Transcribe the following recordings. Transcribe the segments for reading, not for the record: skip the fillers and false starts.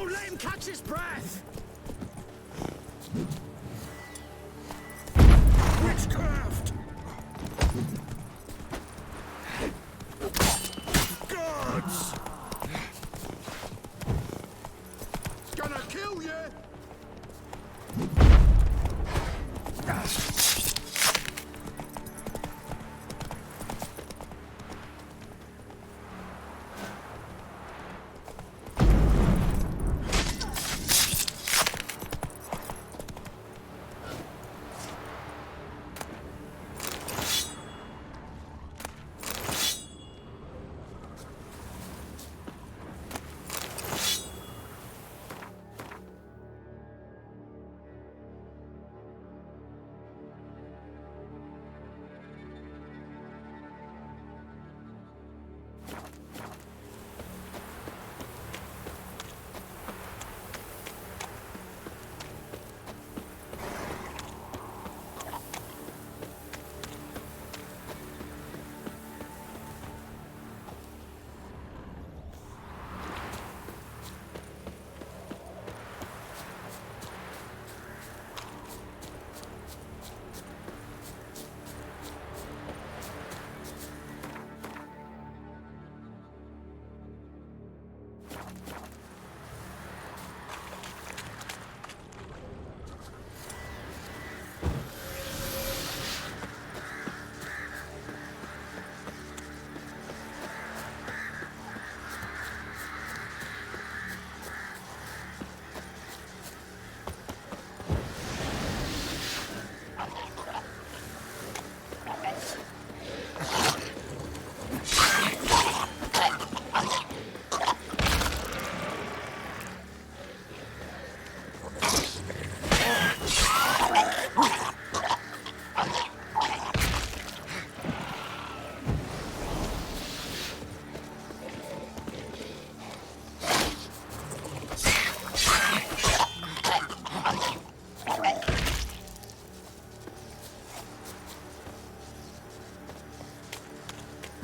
No, let him catch his breath! Witchcraft! Gods! Gonna kill you!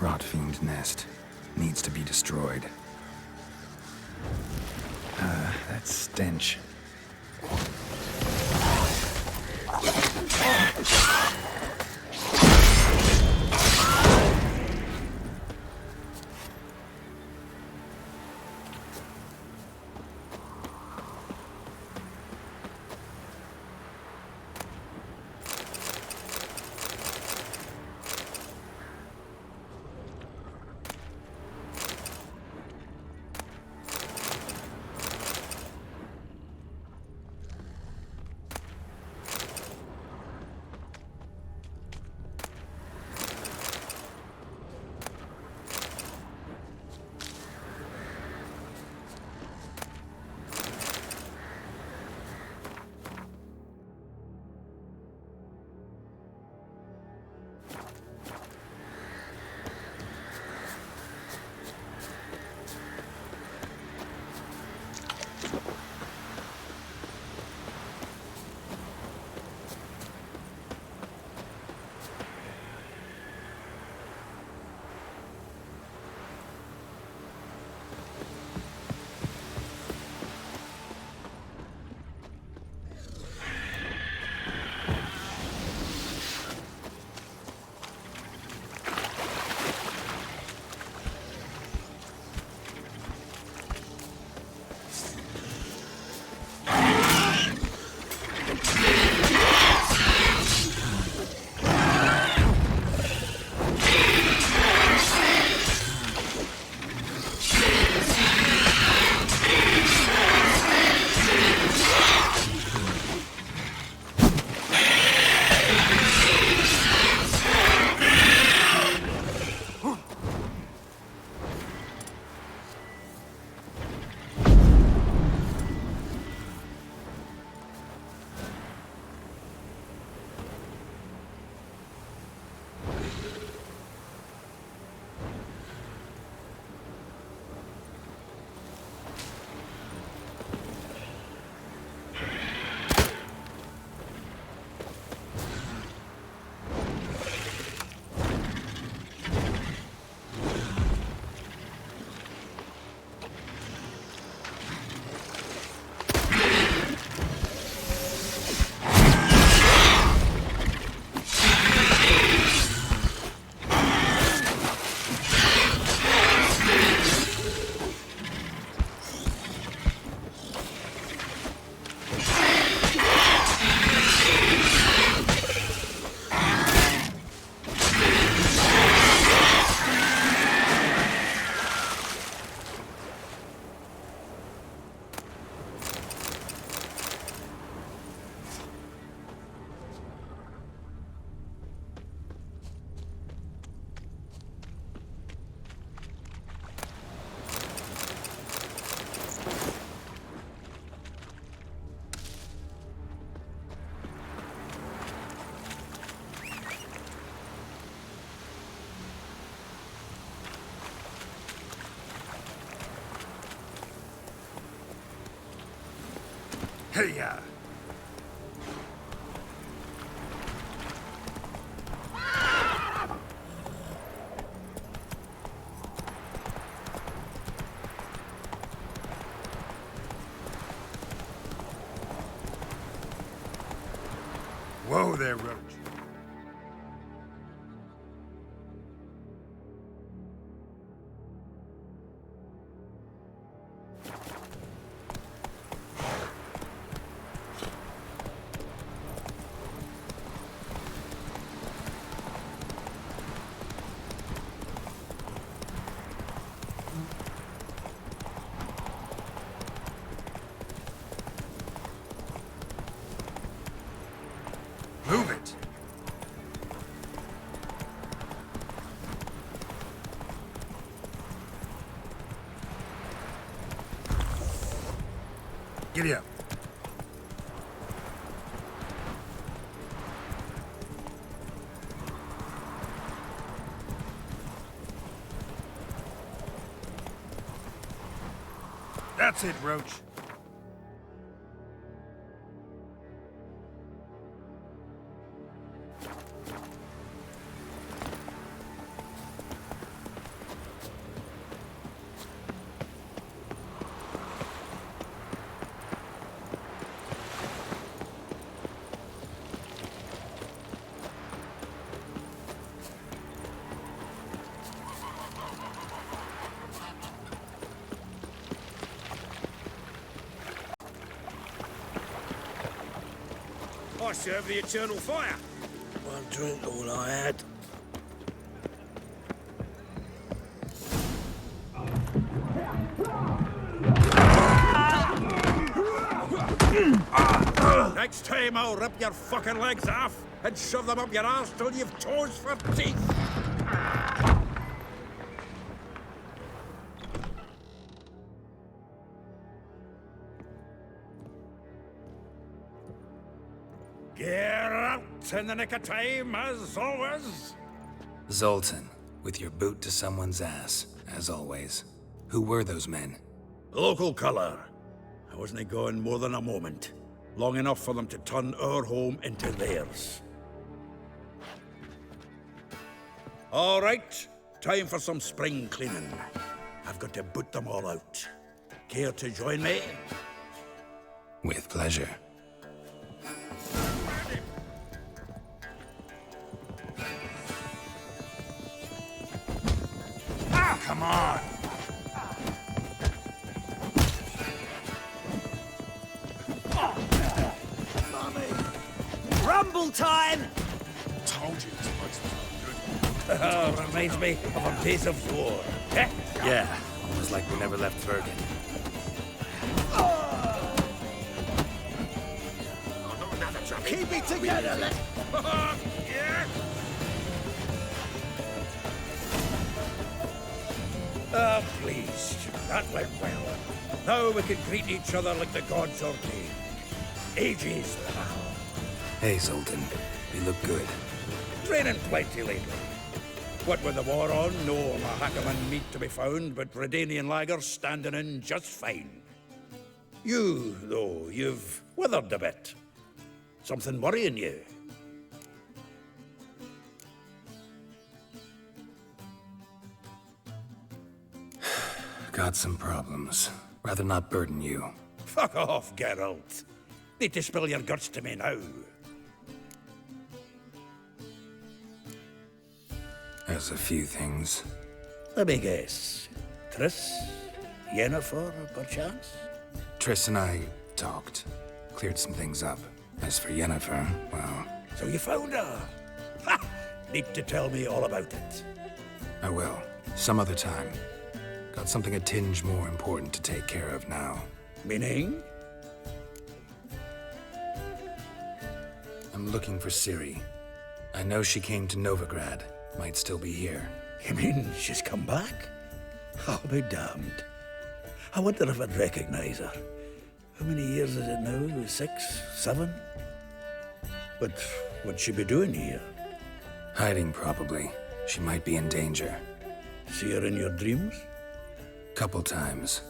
Rotfiend nest. Needs to be destroyed. That stench. Hiya! Whoa there, Roach. Move it! Giddy up. That's it, Roach. I serve the eternal fire. One drink, all I had. Next time I'll rip your fucking legs off and shove them up your arse till you've toes for teeth. Get out in the nick of time, as always. Zoltan, with your boot to someone's ass, as always. Who were those men? Local colour. I wasn't gone more than a moment. Long enough for them to turn our home into theirs. All right, time for some spring cleaning. I've got to boot them all out. Care to join me? With pleasure. Ah, come on! Rumble time! Told you this place was good. Reminds me of a piece of war. Yeah, almost like we never left Bergen. Keep it together, let's... Yeah. Ah, pleased. That went well. Now we can greet each other like the gods ordained. Ages, pal. Hey, Zoltan. You look good. Training plenty lately. What with the war on, no Mahakaman meat to be found, but Redanian lagers standing in just fine. You, though, you've withered a bit. Something worrying you? Got some problems. Rather not burden you. Fuck off, Geralt. Need to spill your guts to me now. There's a few things. Let me guess. Triss? Yennefer, perchance? Triss and I talked. Cleared some things up. As for Yennefer, well, So you found her? Ha! Need to tell me all about it. I will. Some other time. Got something a tinge more important to take care of now. Meaning? I'm looking for Ciri. I know she came to Novigrad. Might still be here. You mean she's come back? I'll be damned. I wonder if I'd recognize her. How many years is it now? 6, 7? But what'd she be doing here? Hiding, probably. She might be in danger. See her in your dreams? Couple times.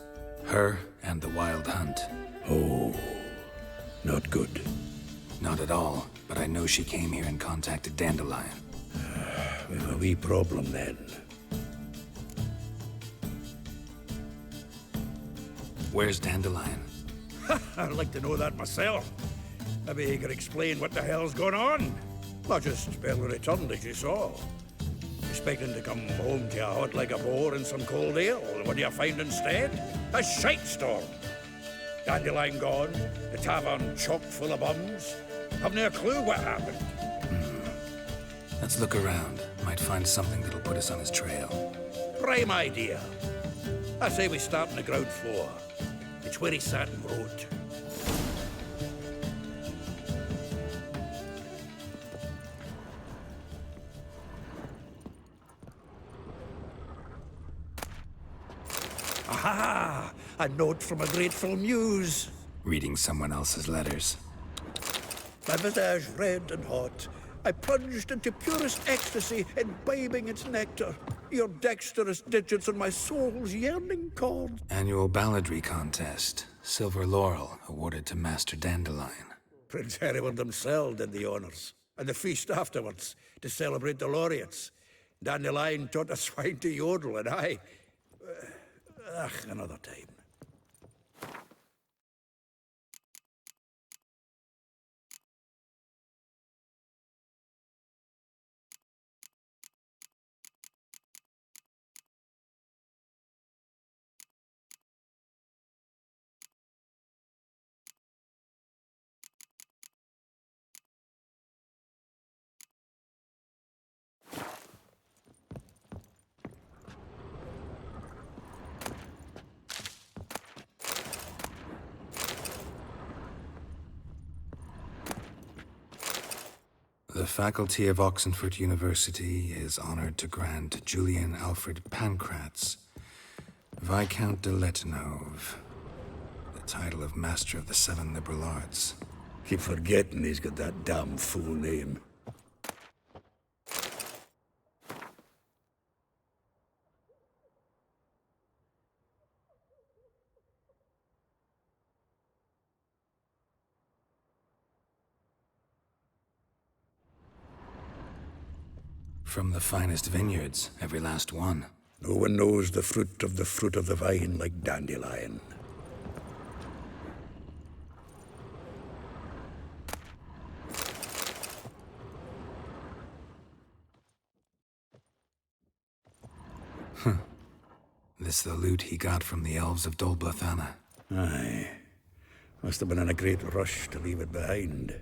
Her and the Wild Hunt. Oh, Not good. Not at all, but I know she came here and contacted Dandelion. We have a wee problem then. Where's Dandelion? I'd like to know that myself. Maybe he could explain what the hell's going on. Not just barely returned, as you saw. Expecting to come home to a hot like a boar and some cold ale. What do you find instead? A shite storm. Dandelion gone, the tavern chock full of bums. Haven't a clue what happened. Let's look around. Might find something that'll put us on his trail. Prime idea. I say we start on the ground floor. It's where he sat and wrote. Aha! A note from a grateful muse. Reading someone else's letters. My visage red and hot, I plunged into purest ecstasy, imbibing its nectar. Your dexterous digits on my soul's yearning chord. Annual balladry contest. Silver laurel awarded to Master Dandelion. Prince Hereward himself did the honors, and the feast afterwards to celebrate the laureates. Dandelion taught a swine to yodel, and I... another time. The faculty of Oxenford University is honored to grant Julian Alfred Pancratz, Viscount de Letenove, the title of Master of the Seven Liberal Arts. Keep forgetting he's got that damn full name. From the finest vineyards, every last one. No one knows the fruit of the vine like Dandelion. This the loot he got from the elves of Dol Blathanna. Aye. Must have been in a great rush to leave it behind.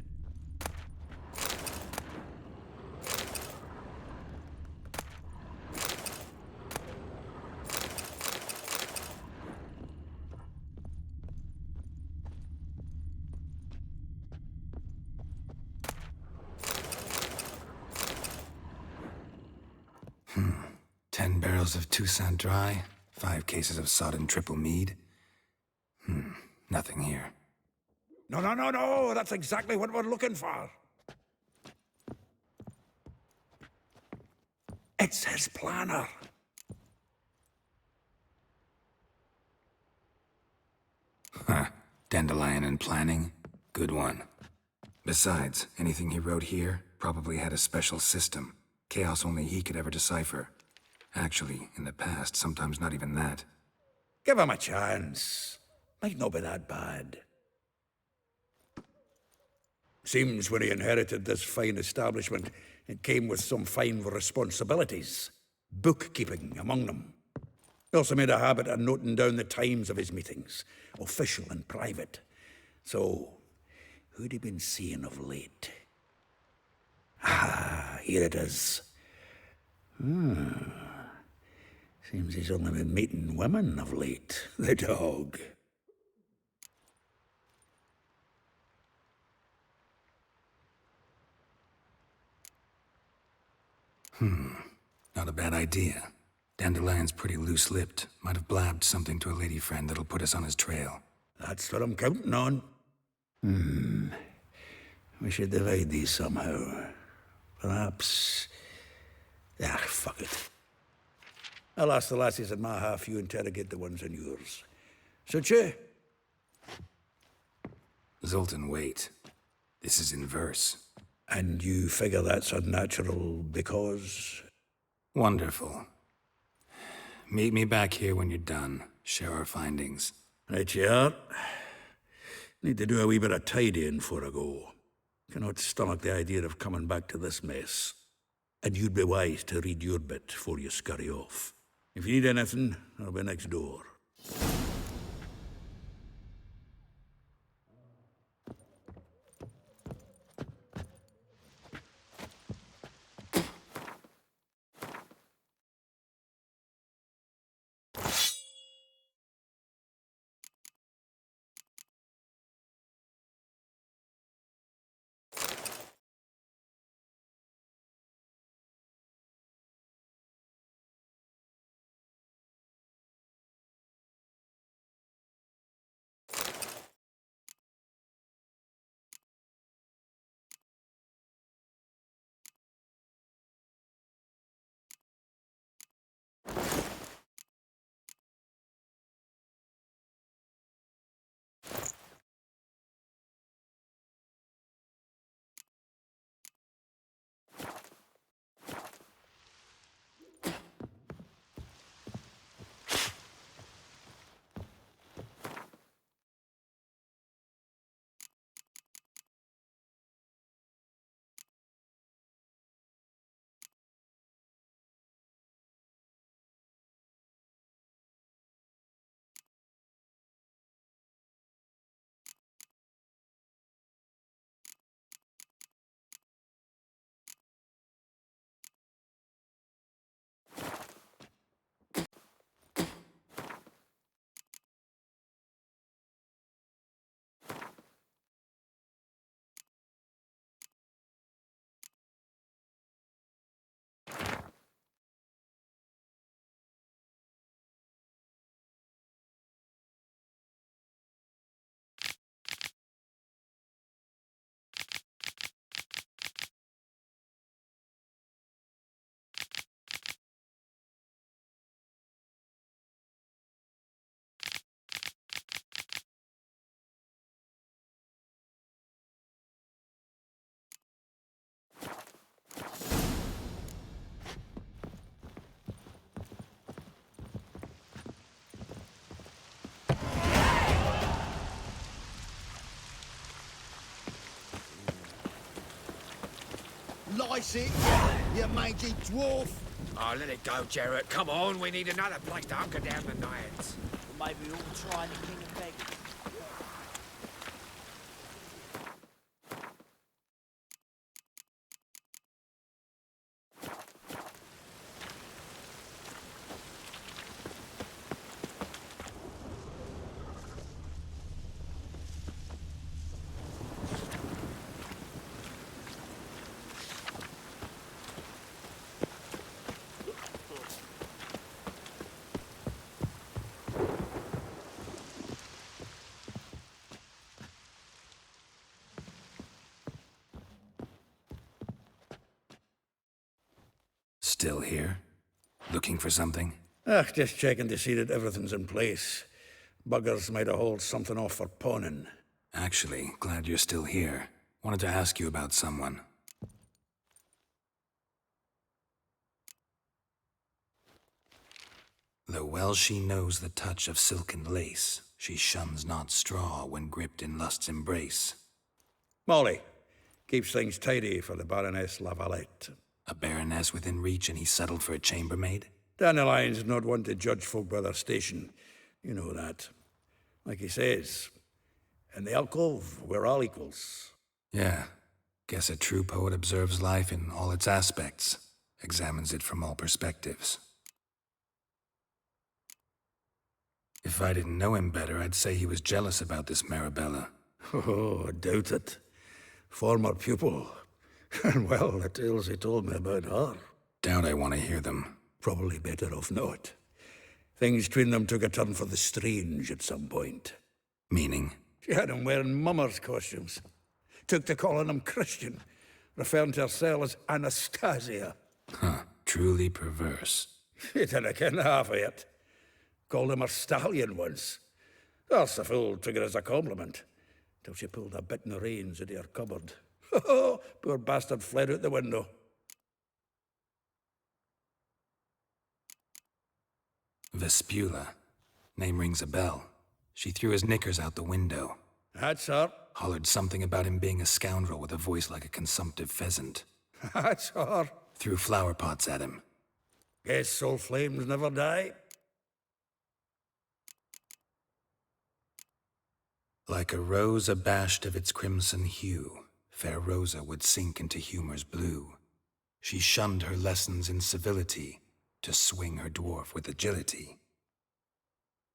Hmm. 10 barrels of Toussaint Dry, 5 cases of sodden triple mead. Nothing here. No, that's exactly what we're looking for. It's his planner. Huh. Dandelion and planning? Good one. Besides, anything he wrote here probably had a special system. Chaos only he could ever decipher. Actually, in the past, sometimes not even that. Give him a chance. Might not be that bad. Seems when he inherited this fine establishment, it came with some fine responsibilities. Bookkeeping among them. He also made a habit of noting down the times of his meetings, official and private. So, who'd he been seeing of late? Ah, here it is. Seems he's only been meeting women of late, the dog. Not a bad idea. Dandelion's pretty loose-lipped. Might have blabbed something to a lady friend that'll put us on his trail. That's what I'm counting on. We should divide these somehow. Perhaps... fuck it. I'll ask the lassies in my half, you interrogate the ones in yours. Suit you? Zoltan, wait. This is in verse. And you figure that's unnatural because... Wonderful. Meet me back here when you're done. Share our findings. Right you are. Need to do a wee bit of tidying before I go. Cannot stomach the idea of coming back to this mess. And you'd be wise to read your bit before you scurry off. If you need anything, I'll be next door. Lice it, you mangy dwarf! Oh, let it go, Jarrett. Come on, we need another place to hunker down the night. Maybe we'll try the King of Beggars. Still here? Looking for something? Just checking to see that everything's in place. Buggers might have hauled something off for pawning. Actually, glad you're still here. Wanted to ask you about someone. Though well she knows the touch of silken lace, she shuns not straw when gripped in lust's embrace. Molly. Keeps things tidy for the Baroness Lavalette. A baroness within reach and he settled for a chambermaid? Dandelion's not one to judge folk by their station. You know that. Like he says, in the alcove, we're all equals. Yeah. Guess a true poet observes life in all its aspects, examines it from all perspectives. If I didn't know him better, I'd say he was jealous about this Marabella. Oh, I doubt it. Former pupil. And well, the tales he told me about her. Doubt I want to hear them. Probably better off not. Things between them took a turn for the strange at some point. Meaning? She had him wearing mummers' costumes. Took to calling him Christian, referring to herself as Anastasia. Huh. Truly perverse. He didn't ken half of it. Called him a stallion once. That's the fool took it as a compliment. till she pulled a bit in the reins into her cupboard. Poor bastard fled out the window. Vespula. Name rings a bell. She threw his knickers out the window. That's her. Hollered something about him being a scoundrel with a voice like a consumptive pheasant. That's her. Threw flower pots at him. Guess soul flames never die. Like a rose abashed of its crimson hue, fair Rosa would sink into humor's blue. She shunned her lessons in civility to swing her dwarf with agility.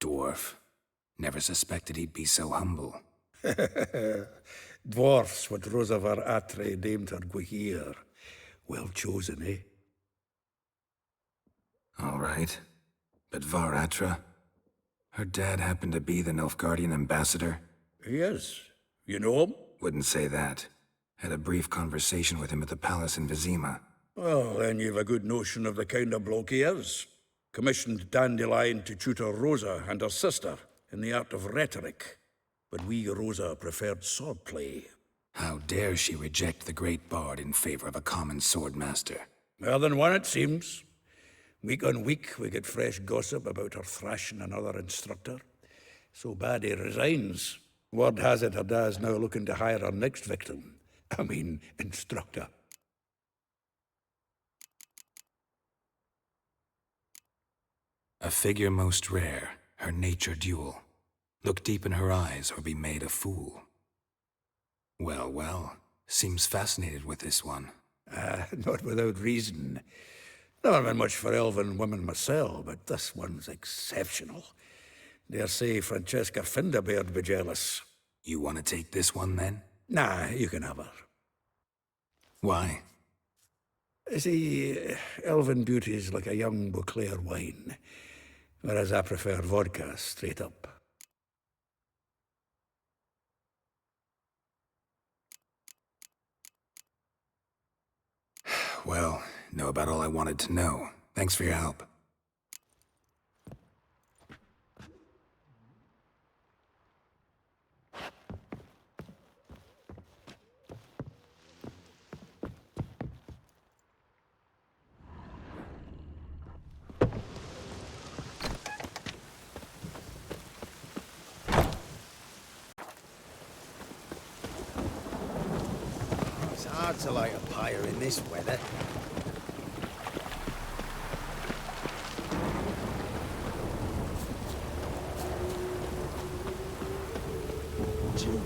Dwarf. Never suspected he'd be so humble. Dwarfs what Rosa var Atre named her Guahir. Well chosen, eh? All right. But Var Atra? Her dad happened to be the Nilfgaardian ambassador? He is. You know him? Wouldn't say that. Had a brief conversation with him at the palace in Vizima. Well, then you've a good notion of the kind of bloke he is. Commissioned Dandelion to tutor Rosa and her sister in the art of rhetoric. But we, Rosa, preferred swordplay. How dare she reject the great bard in favor of a common swordmaster? More than one, it seems. Week on week, we get fresh gossip about her thrashing another instructor. So bad he resigns. Word has it her dad's now looking to hire her next victim. Instructor. A figure most rare, her nature dual. Look deep in her eyes or be made a fool. Well, well, seems fascinated with this one. Not without reason. Never been much for elven women myself, but this one's exceptional. Dare say Francesca Finderbeard be jealous. You want to take this one, then? Nah, you can have her. Why? See, elven beauty's like a young Beauclair wine, whereas I prefer vodka straight up. Well, know about all I wanted to know. Thanks for your help. It's hard to light a pyre in this weather. Julia,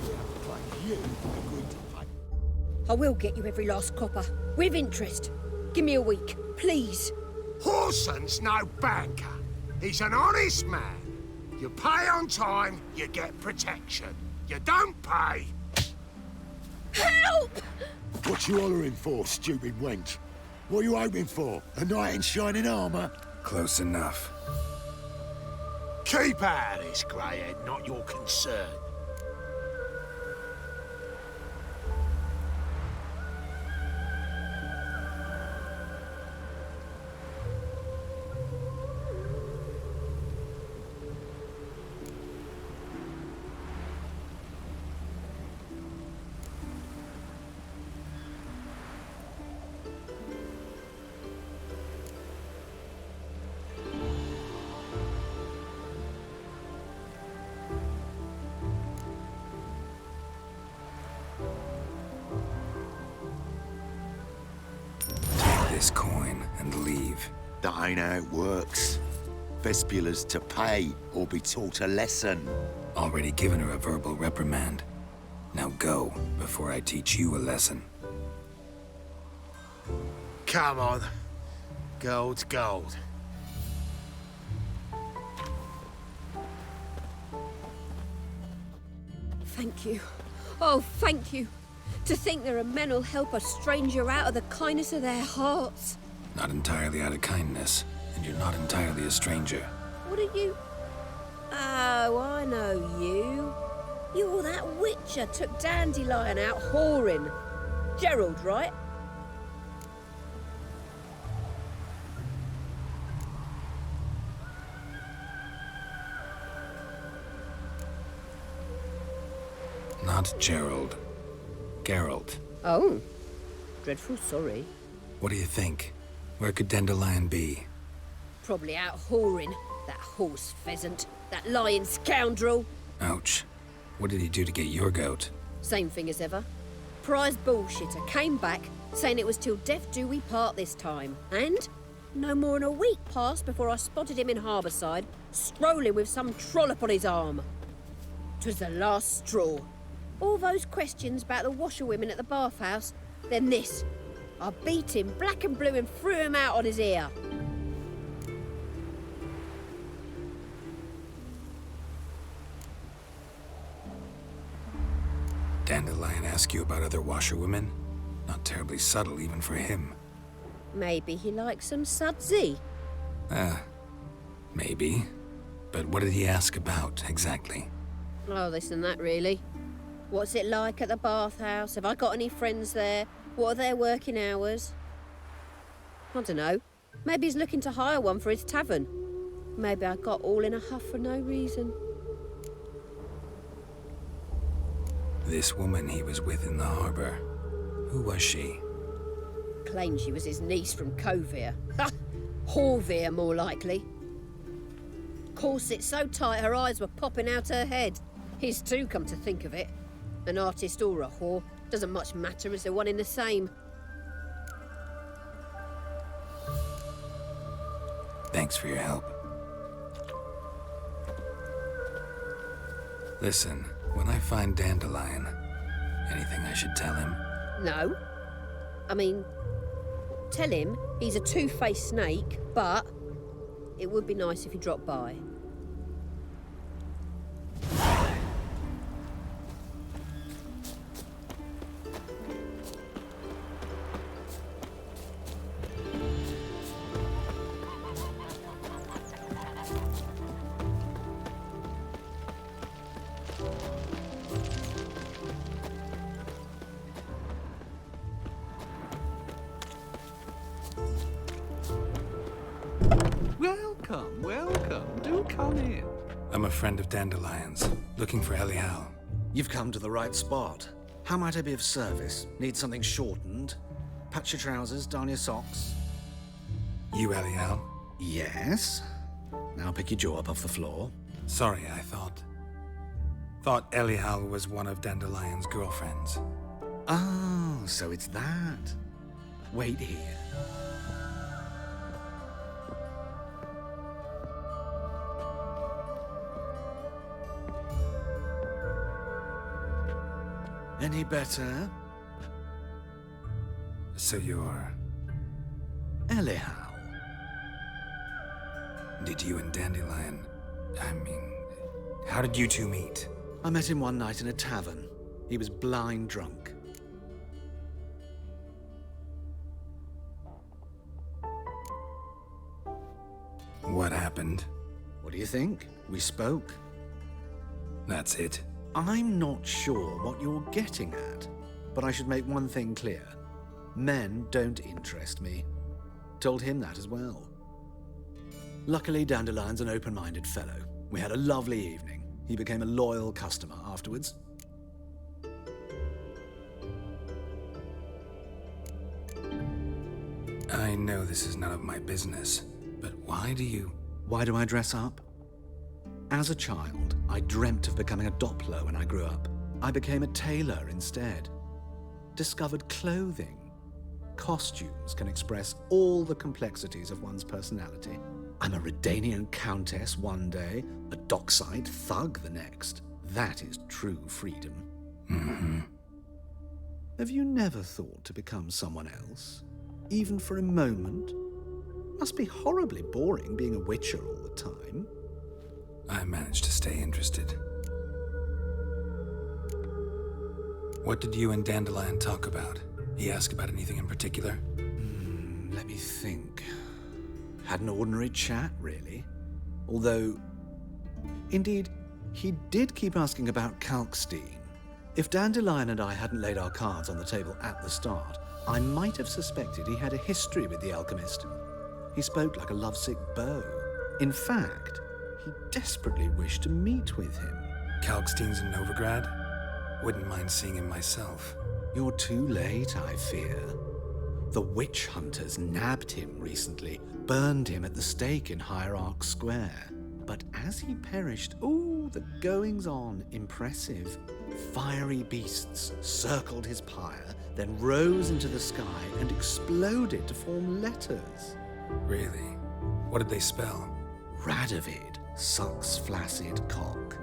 like you, agreed to pay. I will get you every last copper, with interest. Give me a week, please. Horson's no banker. He's an honest man. You pay on time, you get protection. You don't pay. Help! What you hollering for, stupid wench? What are you hoping for? A knight in shining armor? Close enough. Keep out of this, greyhead, not your concern. This coin and leave. That ain't how it works. Vespula's to pay or be taught a lesson. Already given her a verbal reprimand. Now go, before I teach you a lesson. Come on. Gold's gold. Thank you. Oh, thank you. To think there are men who'll help a stranger out of the kindness of their hearts. Not entirely out of kindness, and you're not entirely a stranger. What are you? Oh, I know you. You're that witcher took Dandelion out whoring. Gerald, right? Not Gerald. Geralt. Oh. Dreadful sorry. What do you think? Where could Dandelion be? Probably out whoring. That horse pheasant. That lying scoundrel. Ouch. What did he do to get your goat? Same thing as ever. Prize bullshitter came back, saying it was till death do we part this time. And no more than a week passed before I spotted him in Harbourside, strolling with some trollop on his arm. 'Twas the last straw. All those questions about the washerwomen at the bathhouse, then this. I beat him black and blue and threw him out on his ear. Dandelion ask you about other washerwomen? Not terribly subtle even for him. Maybe he likes some sudsy. Maybe. But what did he ask about, exactly? Oh, this and that, really. What's it like at the bathhouse? Have I got any friends there? What are their working hours? I don't know. Maybe he's looking to hire one for his tavern. Maybe I got all in a huff for no reason. This woman he was with in the harbor. Who was she? Claimed she was his niece from Kovir. Ha! Horvir, more likely. Corset so tight her eyes were popping out her head. His too, come to think of it. An artist or a whore. Doesn't much matter as they're one in the same. Thanks for your help. Listen, when I find Dandelion, anything I should tell him? No. I mean, tell him he's a two-faced snake, but it would be nice if he dropped by. Welcome, welcome. Do come in. I'm a friend of Dandelion's, looking for Elial. You've come to the right spot. How might I be of service? Need something shortened? Patch your trousers, darn your socks. You Elial? Yes. Now pick your jaw up off the floor. Sorry, I thought Elial was one of Dandelion's girlfriends. Oh, so it's that. Wait here. Any better? So you're... Elial. Did you and Dandelion... how did you two meet? I met him one night in a tavern. He was blind drunk. What happened? What do you think? We spoke. That's it? I'm not sure what you're getting at, but I should make one thing clear. Men don't interest me. Told him that as well. Luckily, Dandelion's an open-minded fellow. We had a lovely evening. He became a loyal customer afterwards. I know this is none of my business, but why do you... Why do I dress up? As a child, I dreamt of becoming a Doppler when I grew up. I became a tailor instead. Discovered clothing. Costumes can express all the complexities of one's personality. I'm a Redanian countess one day, a dockside thug the next. That is true freedom. Mm-hmm. Have you never thought to become someone else? Even for a moment? Must be horribly boring being a witcher all the time. I managed to stay interested. What did you and Dandelion talk about? He asked about anything in particular? Let me think. Had an ordinary chat, really. Although, indeed, he did keep asking about Kalkstein. If Dandelion and I hadn't laid our cards on the table at the start, I might have suspected he had a history with the alchemist. He spoke like a lovesick beau. In fact, he desperately wished to meet with him. Kalkstein's in Novigrad? Wouldn't mind seeing him myself. You're too late, I fear. The witch hunters nabbed him recently, burned him at the stake in Hierarch Square. But as he perished, ooh, the goings-on, impressive. Fiery beasts circled his pyre, then rose into the sky and exploded to form letters. Really? What did they spell? Radovid sucks flaccid cock.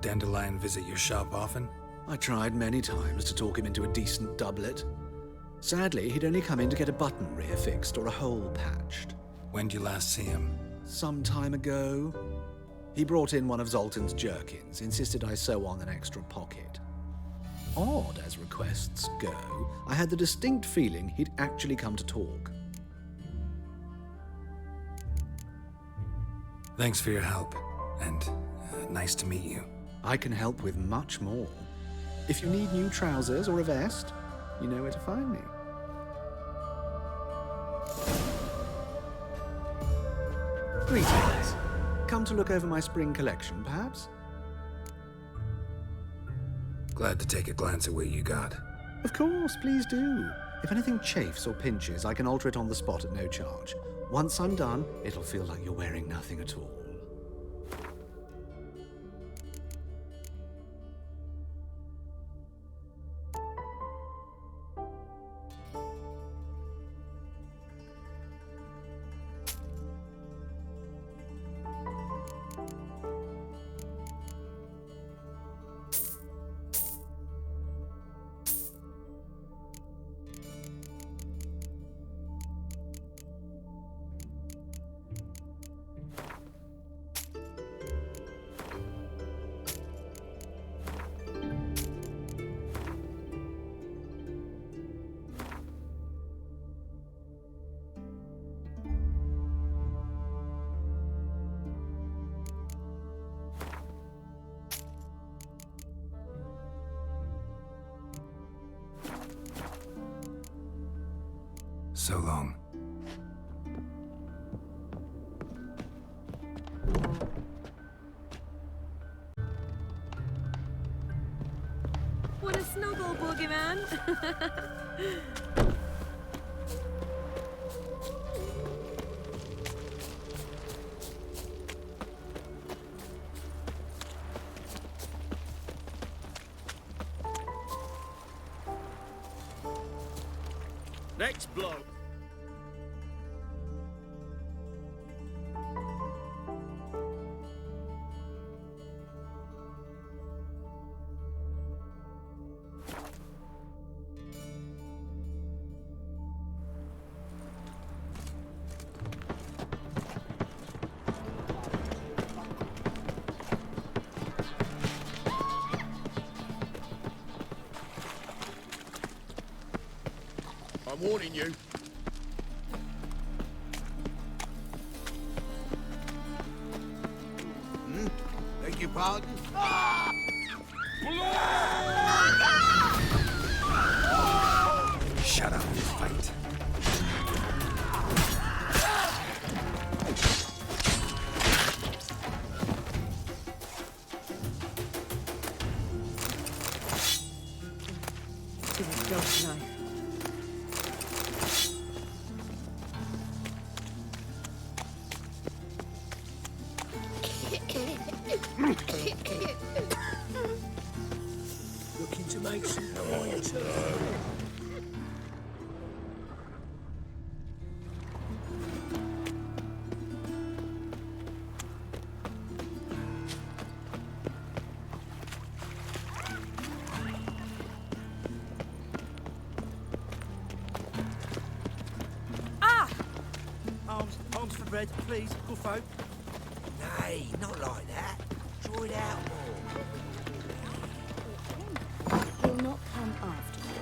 Dandelion visit your shop often? I tried many times to talk him into a decent doublet. Sadly, he'd only come in to get a button reaffixed or a hole patched. When'd you last see him? Some time ago. He brought in one of Zoltan's jerkins, insisted I sew on an extra pocket. Odd as requests go, I had the distinct feeling he'd actually come to talk. Thanks for your help, and nice to meet you. I can help with much more. If you need new trousers or a vest, you know where to find me. Greetings. Come to look over my spring collection, perhaps? Glad to take a glance at what you got. Of course, please do. If anything chafes or pinches, I can alter it on the spot at no charge. Once I'm done, it'll feel like you're wearing nothing at all. So long. Want a snuggle, boogeyman? Next bloke. I'm warning you. Beg your pardon? Shut up and fight. It's a dog's life. Looking to make some noise. Arms for bread, please, good folk. Nay, not like that. Draw it out more. He'll not come after you.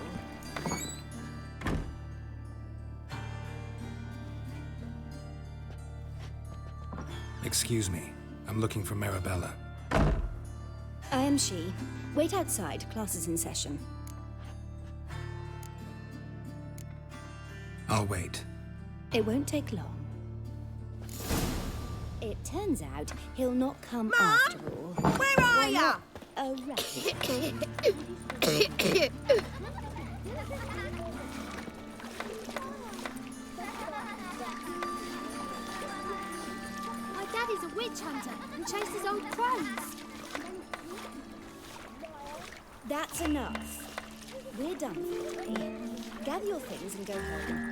Excuse me. I'm looking for Marabella. I am she. Wait outside. Class is in session. I'll wait. It won't take long. It turns out he'll not come Mum? after all. Where are ya? A rat. My dad is a witch hunter and chases old crows. That's enough. We're done for the day. Gather your things and go home.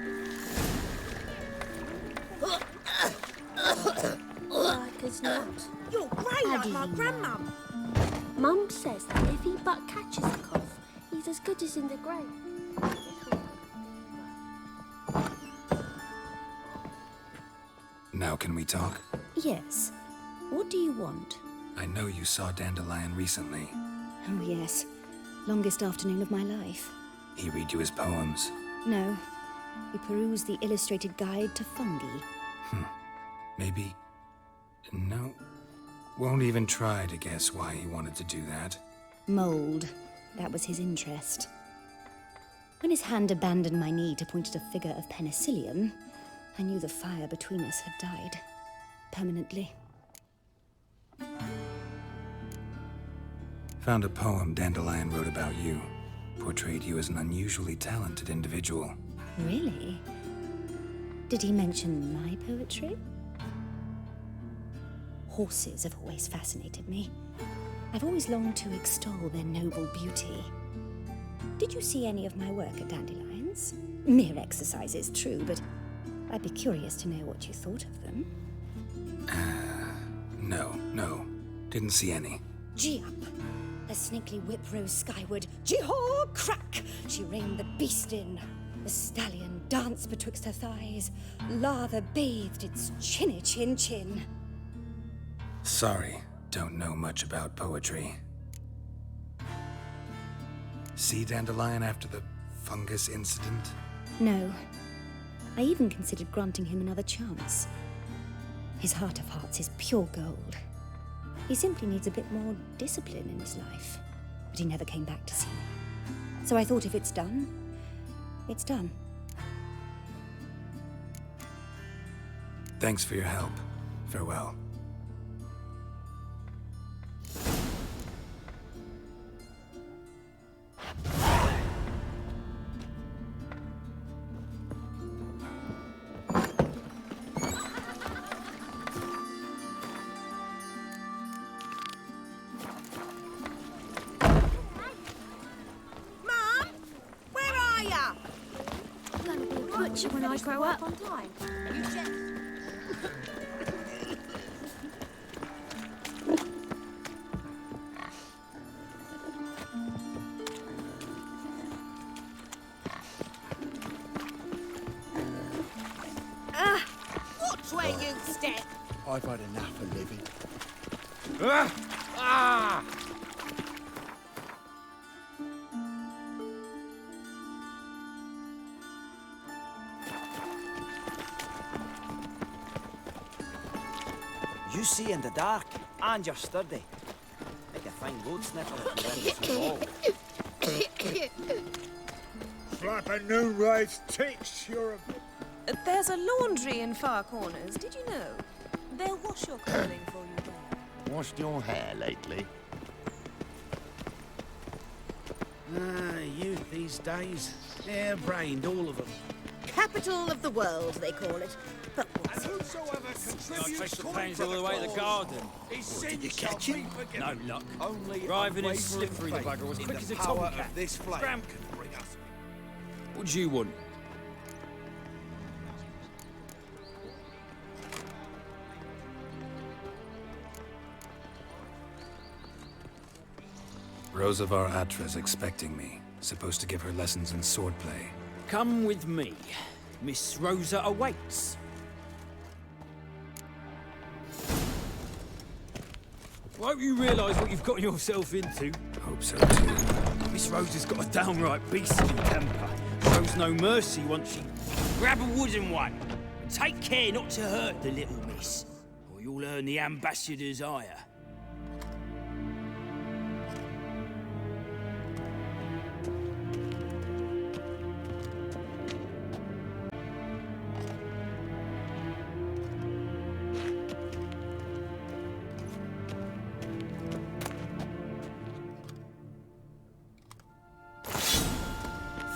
Like as not. You're grey like my grandmum. Mum says that if he but catches a cough, he's as good as in the grave. Now can we talk? Yes. What do you want? I know you saw Dandelion recently. Oh, yes. Longest afternoon of my life. He read you his poems. No. We perused the illustrated guide to fungi. Maybe... No. Won't even try to guess why he wanted to do that. Mold. That was his interest. When his hand abandoned my knee to point at a figure of penicillium, I knew the fire between us had died. Permanently. Found a poem Dandelion wrote about you. Portrayed you as an unusually talented individual. Really? Did he mention my poetry? Horses have always fascinated me. I've always longed to extol their noble beauty. Did you see any of my work at Dandelion's? Mere exercises, true, but I'd be curious to know what you thought of them. No. Didn't see any. Gee up! A snaky whip rose skyward. Gee-haw! Crack! She reined the beast in. The stallion danced betwixt her thighs. Lather bathed its chinny chin. Sorry, don't know much about poetry. See Dandelion after the fungus incident? No. I even considered granting him another chance. His heart of hearts is pure gold. He simply needs a bit more discipline in his life. But he never came back to see me. So I thought if it's done, it's done. Thanks for your help. Farewell. Mum? Where are ya? I'm gonna be a butcher when I grow up. On time. Watch where you step. I've had enough of living. You see in the dark, and you're sturdy. Make a fine road sniffer if you win this ball. Flapping noon rays ticks, you're a... There's a laundry in Far Corners, did you know? They'll wash your clothing for you there. Washed your hair lately? Youth these days. Hair-brained, all of them. Capital of the world, they call it. But what's Take the pains all the way to the garden. Did you catch him? No luck. Driving and slippery, the bugger was quick as a tomcat. Scram can bring us. What do you want? Rosa var Atra's expecting me. Supposed to give her lessons in swordplay. Come with me. Miss Rosa awaits. I hope you realise what you've got yourself into. Hope so too. Miss Rosa's got a downright beastly temper. Shows no mercy once she... Grab a wooden one. And take care not to hurt the little miss. Or you'll earn the ambassador's ire.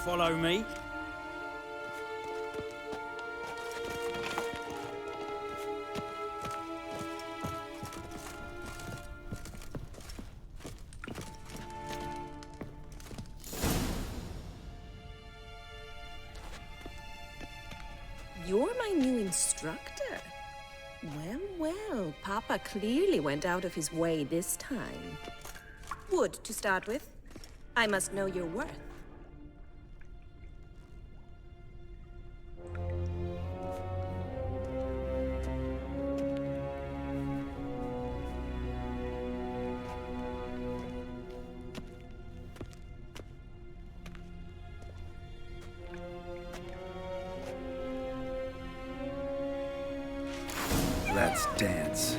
follow me. You're my new instructor. Well, well, Papa clearly went out of his way this time. Wood, to start with. I must know your worth. Let's dance.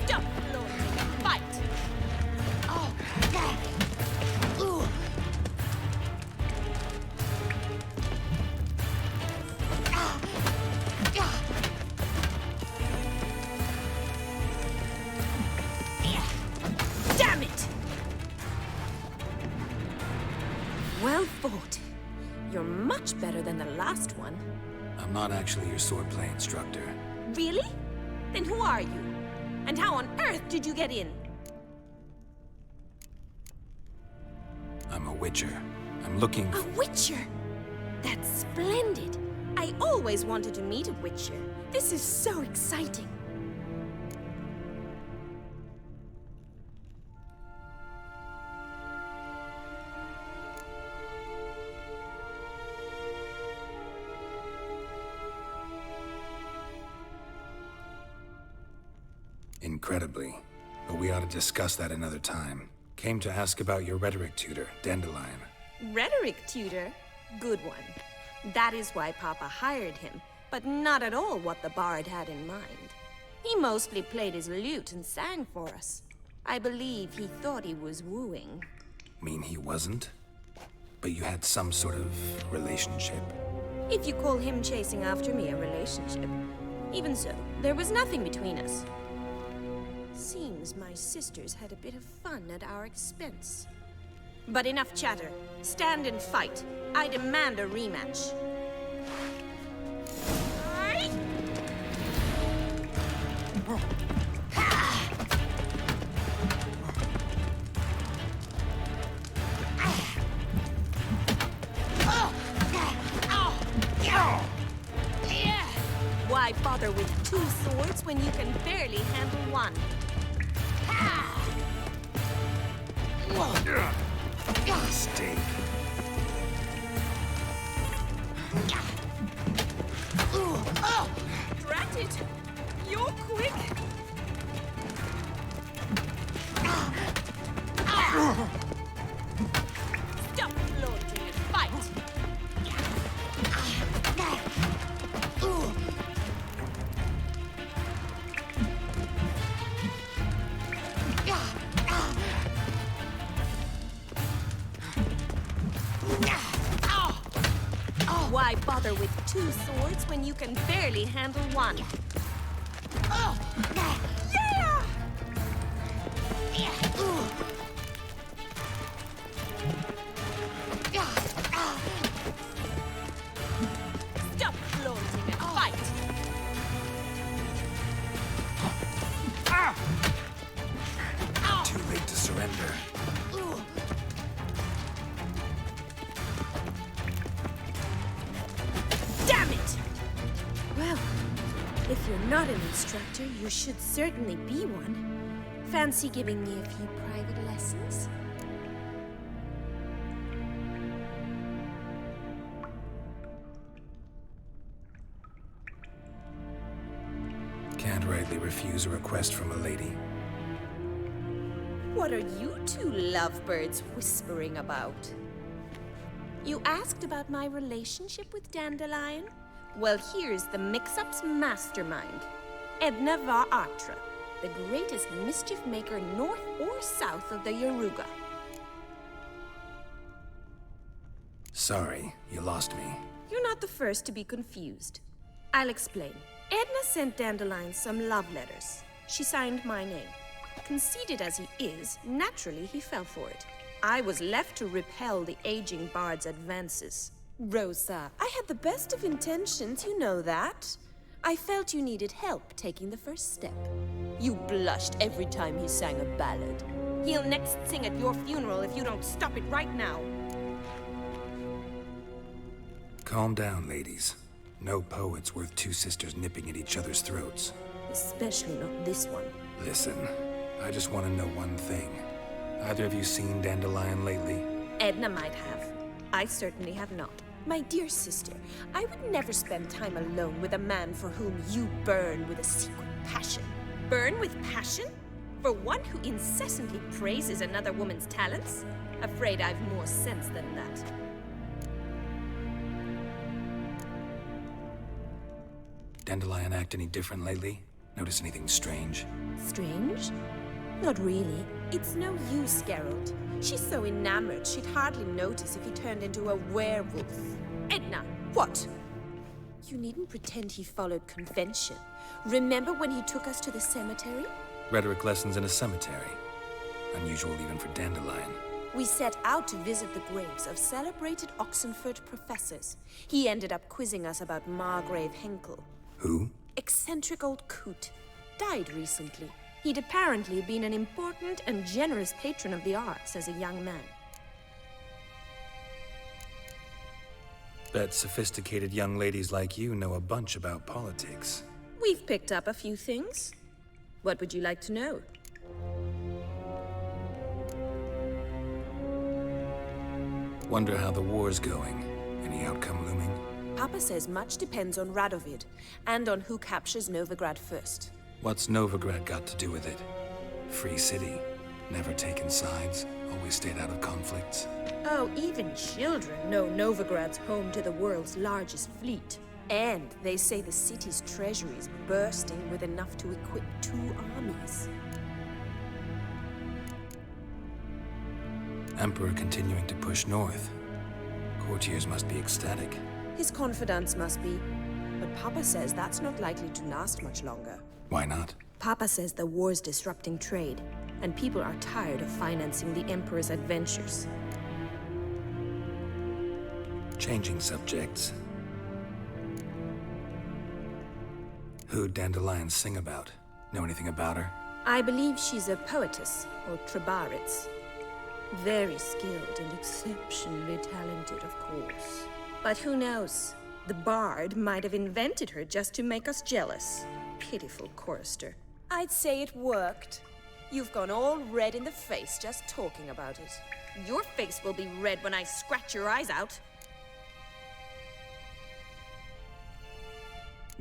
Stop, Lord. Fight! Damn it! Well fought. You're much better than the last one. I'm not actually your swordplay instructor. Really? Then who are you? And how on earth did you get in? I'm a witcher. I'm looking A witcher? That's splendid. I always wanted to meet a witcher. This is so exciting. Incredibly. But we ought to discuss that another time. Came to ask about your rhetoric tutor, Dandelion. Rhetoric tutor? Good one. That is why Papa hired him, but not at all what the bard had in mind. He mostly played his lute and sang for us. I believe he thought he was wooing. Mean he wasn't? But you had some sort of relationship. If you call him chasing after me a relationship. Even so, there was nothing between us. Seems my sisters had a bit of fun at our expense. But enough chatter. Stand and fight. I demand a rematch. Why bother with two swords when you can barely handle one? Mistake. Drat it! You're quick! Stop floating and fight! Why bother with two swords when you can barely handle one? Stop floating and fight! Too late to surrender. Damn it! Well, if you're not an instructor, you should certainly be one. Fancy giving me a few private lessons? Can't rightly refuse a request from a lady. What are you two lovebirds whispering about? You asked about my relationship with Dandelion? Well, here's the mix-up's mastermind. Edna var Atra, the greatest mischief maker north or south of the Yaruga. Sorry, you lost me. You're not the first to be confused. I'll explain. Edna sent Dandelion some love letters. She signed my name. Conceited as he is, naturally he fell for it. I was left to repel the aging bard's advances. Rosa, I had the best of intentions, you know that. I felt you needed help taking the first step. You blushed every time he sang a ballad. He'll next sing at your funeral if you don't stop it right now. Calm down, ladies. No poet's worth two sisters nipping at each other's throats. Especially not this one. Listen, I just want to know one thing. Either of you seen Dandelion lately? Edna might have. I certainly have not. My dear sister, I would never spend time alone with a man for whom you burn with a secret passion. Burn with passion? For one who incessantly praises another woman's talents? Afraid I've more sense than that. Dandelion act any different lately? Notice anything strange? Strange? Not really. It's no use, Geralt. She's so enamored, she'd hardly notice if he turned into a werewolf. Edna, what? You needn't pretend he followed convention. Remember when he took us to the cemetery? Rhetoric lessons in a cemetery. Unusual even for Dandelion. We set out to visit the graves of celebrated Oxenford professors. He ended up quizzing us about Margrave Henkel. Who? Eccentric old coot. Died recently. He'd apparently been an important and generous patron of the arts as a young man. Bet sophisticated young ladies like you know a bunch about politics. We've picked up a few things. What would you like to know? Wonder how the war's going. Any outcome looming? Papa says much depends on Radovid, and on who captures Novigrad first. What's Novigrad got to do with it? Free city. Never taken sides. Always stayed out of conflicts. Oh, even children know Novigrad's home to the world's largest fleet. And they say the city's treasury is bursting with enough to equip 2 armies. Emperor continuing to push north. Courtiers must be ecstatic. His confidants must be. But Papa says that's not likely to last much longer. Why not? Papa says the war's disrupting trade, and people are tired of financing the Emperor's adventures. Changing subjects. Who'd Dandelion sing about? Know anything about her? I believe she's a poetess, or trebaritz. Very skilled and exceptionally talented, of course. But who knows? The bard might have invented her just to make us jealous. Pitiful chorister. I'd say it worked. You've gone all red in the face just talking about it. Your face will be red when I scratch your eyes out.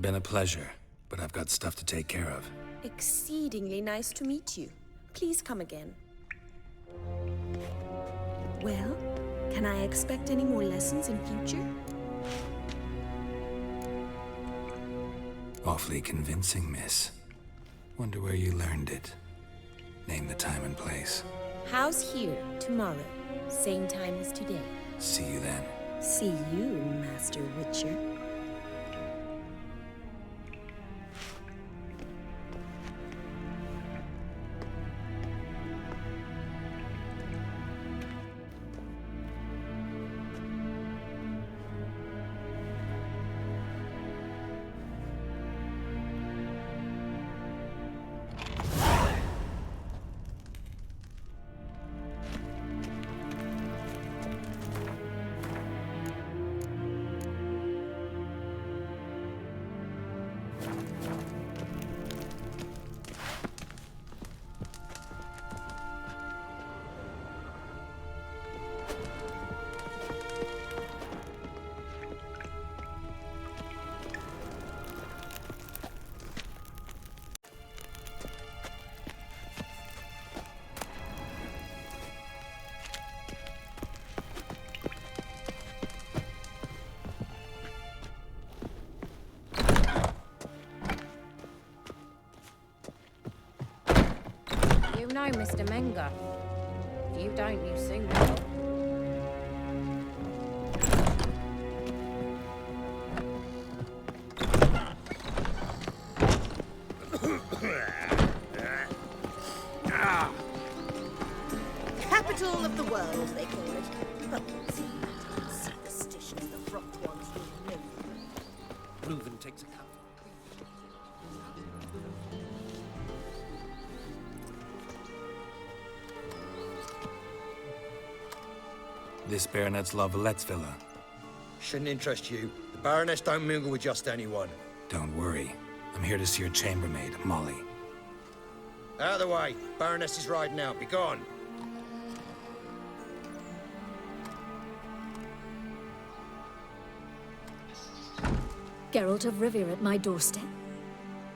Been a pleasure, but I've got stuff to take care of. Exceedingly nice to meet you. Please come again. Well, can I expect any more lessons in future? Awfully convincing, miss. Wonder where you learned it. Name the time and place. House here, tomorrow. Same time as today. See you then. See you, Master Witcher. You know Mr. Menger. If you don't, you soon will. as they call it. But see, superstitions the front ones will know. Reuven takes a cup. This Baronet's La Vallette's villa. Shouldn't interest you. The Baroness don't mingle with just anyone. Don't worry. I'm here to see your chambermaid, Molly. Out of the way. Baroness is riding out. Be gone. Geralt of Rivia at my doorstep?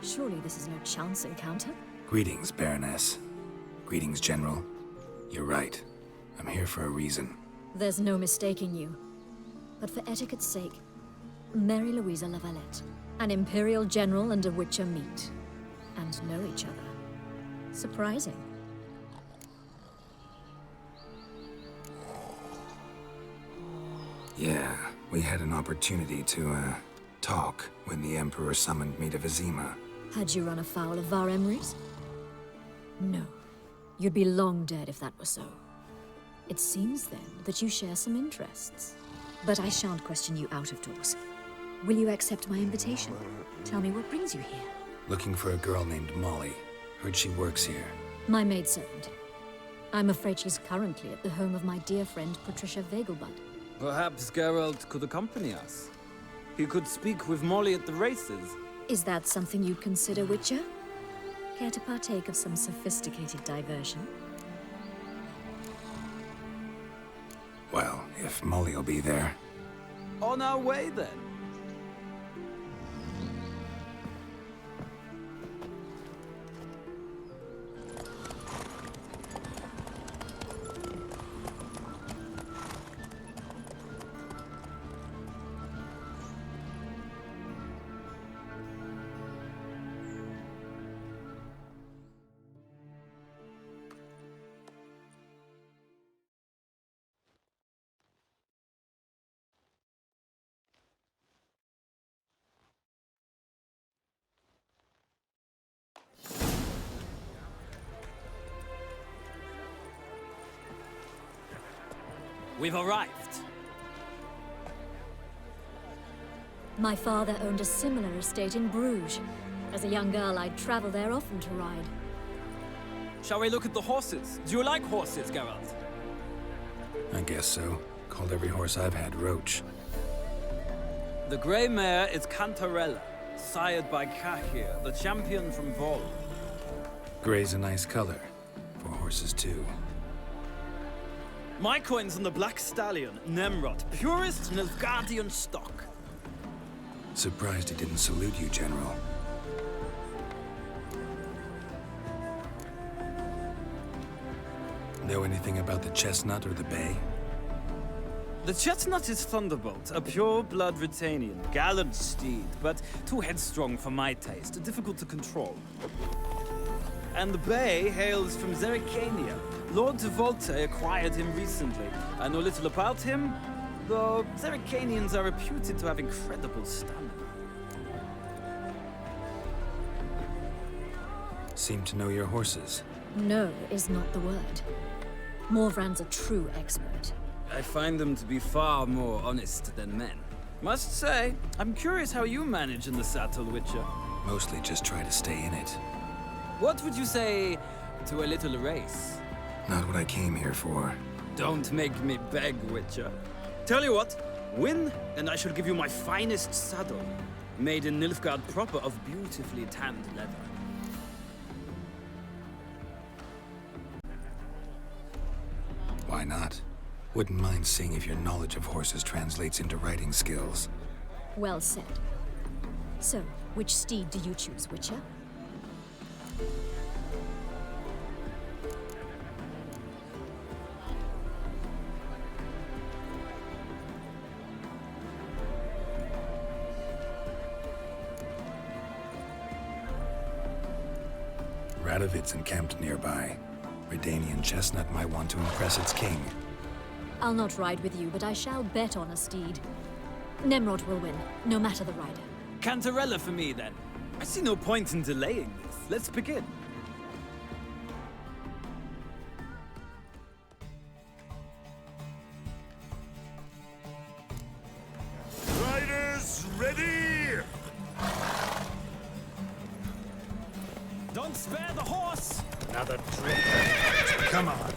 Surely this is no chance encounter? Greetings, Baroness. Greetings, General. You're right. I'm here for a reason. There's no mistaking you. But for etiquette's sake, Mary Louisa La Valette, an Imperial General and a Witcher meet, and know each other. Surprising. Yeah, we had an opportunity to, talk when the Emperor summoned me to Vizima. Had you run afoul of Var Emrys? No. You'd be long dead if that were so. It seems, then, that you share some interests. But I shan't question you out of doors. Will you accept my invitation? Tell me what brings you here. Looking for a girl named Molly. Heard she works here. My maidservant. I'm afraid she's currently at the home of my dear friend Patricia Vegelbud. Perhaps Geralt could accompany us. He could speak with Molly at the races. Is that something you'd consider, Witcher? Care to partake of some sophisticated diversion? Well, if Molly'll be there. On our way, then. We've arrived. My father owned a similar estate in Bruges. As a young girl, I'd travel there often to ride. Shall we look at the horses? Do you like horses, Geralt? I guess so. Called every horse I've had Roach. The grey mare is Cantarella, sired by Kahir, the champion from Vol. Gray's a nice color. For horses, too. My coin's on the Black Stallion, Nemrod, purest Nilfgaardian stock. Surprised he didn't salute you, General. Know anything about the chestnut or the bay? The chestnut is Thunderbolt, a pure-blood Britannian, gallant steed, but too headstrong for my taste, difficult to control. And the bay hails from Zerrikania. Lord de Volte acquired him recently. I know little about him, though Zerrikanians are reputed to have incredible stamina. Seem to know your horses. No is not the word. Morvran's a true expert. I find them to be far more honest than men. Must say, I'm curious how you manage in the saddle, Witcher. Mostly just try to stay in it. What would you say to a little race? Not what I came here for. Don't make me beg, Witcher. Tell you what, win, and I shall give you my finest saddle. Made in Nilfgaard proper of beautifully tanned leather. Why not? Wouldn't mind seeing if your knowledge of horses translates into riding skills. Well said. So, which steed do you choose, Witcher? Radovid's encamped nearby. Redanian chestnut might want to impress its king. I'll not ride with you, but I shall bet on a steed. Nemrod will win, no matter the rider. Cantarella for me, then. I see no point in delaying this. Let's begin. Don't spare the horse! Another trick. Come on.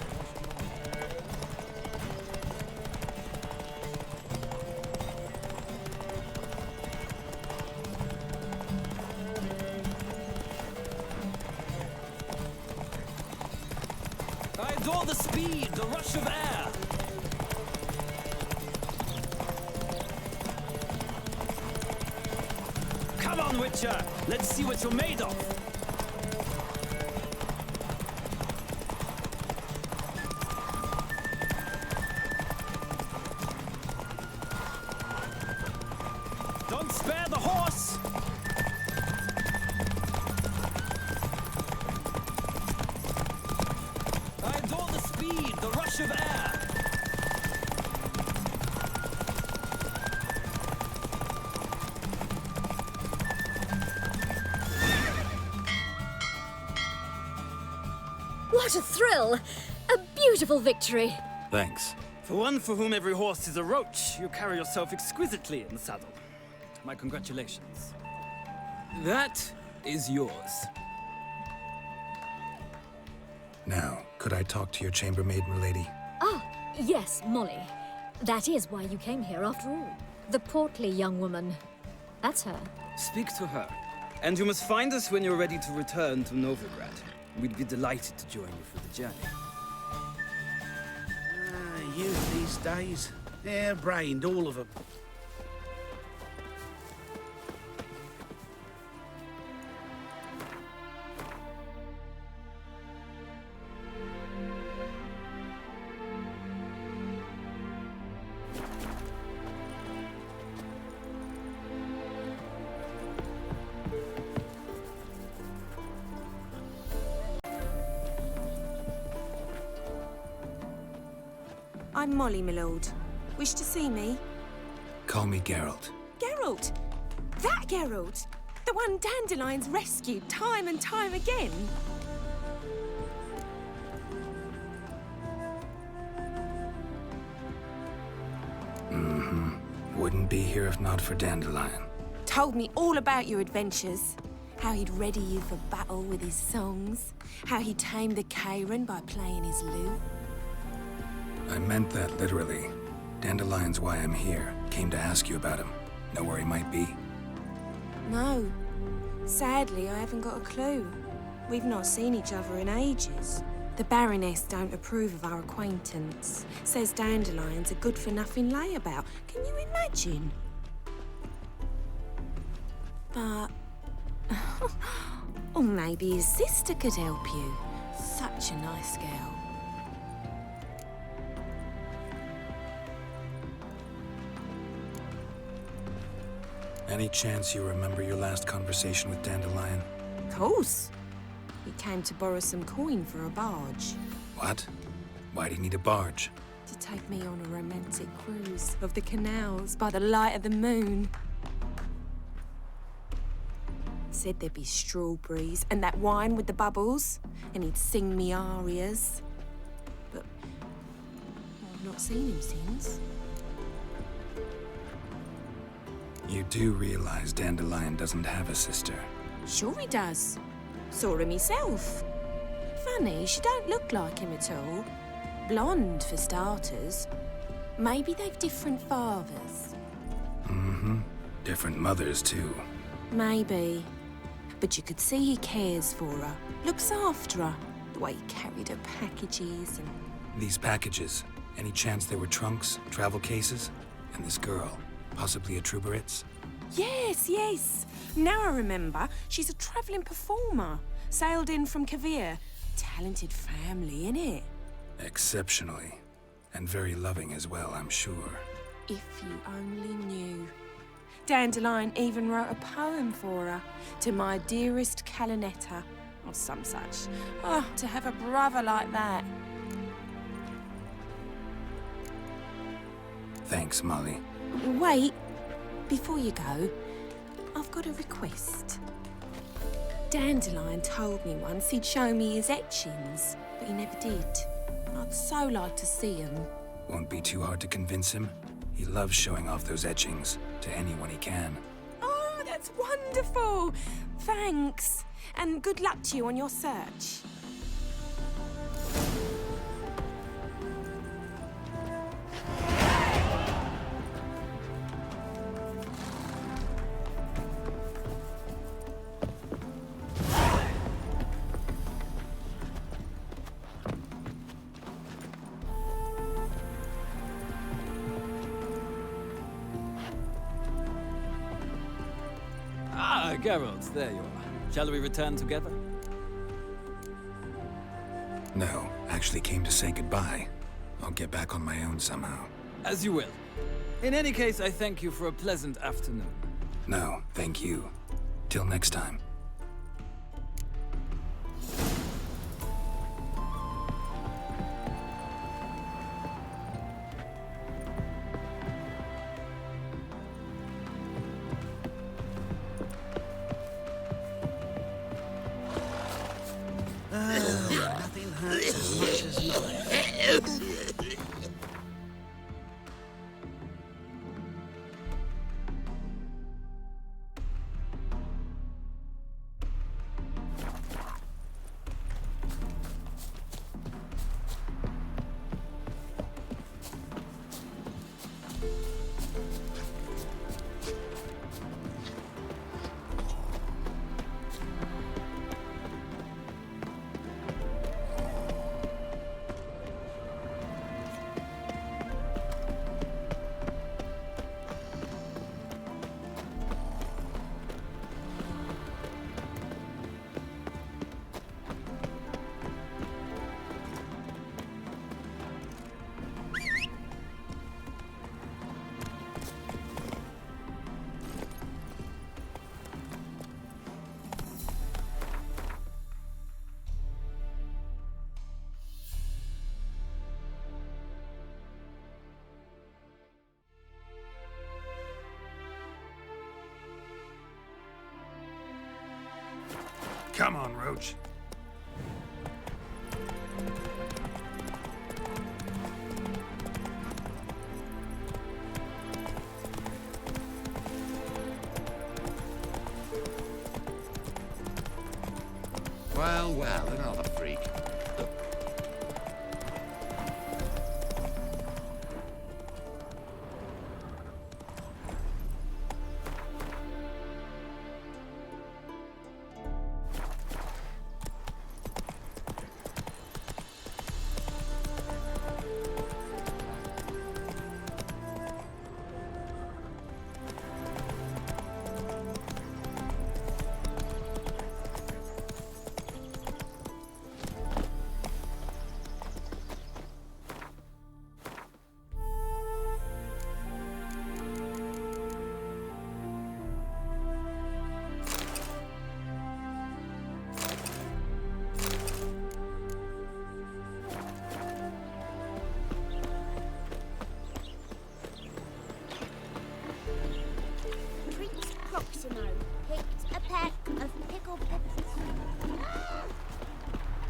I adore the speed, the rush of air. Come on, Witcher. Let's see what you're made of. Don't spare the horse! I adore the speed, the rush of air. What a thrill! A beautiful victory! Thanks. For one for whom every horse is a roach, you carry yourself exquisitely in the saddle. My congratulations. That is yours. Now, could I talk to your chambermaid, milady? Ah, yes, Molly. That is why you came here after all. The portly young woman. That's her. Speak to her. And you must find us when you're ready to return to Novigrad. We'd be delighted to join you for the journey. Youth these days. Hair-brained, all of them. I'm Molly, my lord. Wish to see me? Call me Geralt. Geralt! That Geralt! The one Dandelion's rescued time and time again! Wouldn't be here if not for Dandelion. Told me all about your adventures. How he'd ready you for battle with his songs. How he tamed the Karen by playing his lute. I meant that literally. Dandelion's why I'm here. Came to ask you about him. Know where he might be? No. Sadly, I haven't got a clue. We've not seen each other in ages. The Baroness don't approve of our acquaintance. Says Dandelion's a good-for-nothing layabout. Can you imagine? But... or maybe his sister could help you. Such a nice girl. Any chance you remember your last conversation with Dandelion? Of course. He came to borrow some coin for a barge. What? Why'd he need a barge? To take me on a romantic cruise of the canals by the light of the moon. Said there'd be strawberries and that wine with the bubbles, and he'd sing me arias. But I've not seen him since. You do realize Dandelion doesn't have a sister? Sure he does. Saw her myself. Funny, she don't look like him at all. Blonde, for starters. Maybe they've different fathers. Different mothers, too. Maybe. But you could see he cares for her. Looks after her. The way he carried her packages and... These packages, any chance they were trunks, travel cases? And this girl, possibly a Truberitz? Yes. Now I remember. She's a travelling performer. Sailed in from Kavir. Talented family, innit? Exceptionally. And very loving as well, I'm sure. If you only knew. Dandelion even wrote a poem for her. To my dearest Calinetta. Or some such. Oh, to have a brother like that. Thanks, Molly. Wait. Before you go, I've got a request. Dandelion told me once he'd show me his etchings, but he never did. I'd so like to see them. Won't be too hard to convince him. He loves showing off those etchings to anyone he can. Oh, that's wonderful! Thanks, and good luck to you on your search. Ah, Geralt, there you are. Shall we return together? No, actually came to say goodbye. I'll get back on my own somehow. As you will. In any case, I thank you for a pleasant afternoon. No, thank you. Till next time. Nothing hurts as much as life. Come on, Roach. Well, well, another freak. Picked a peck of pickled peppers.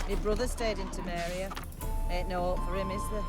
My brother stayed in Temeria. Ain't no hope for him, is there?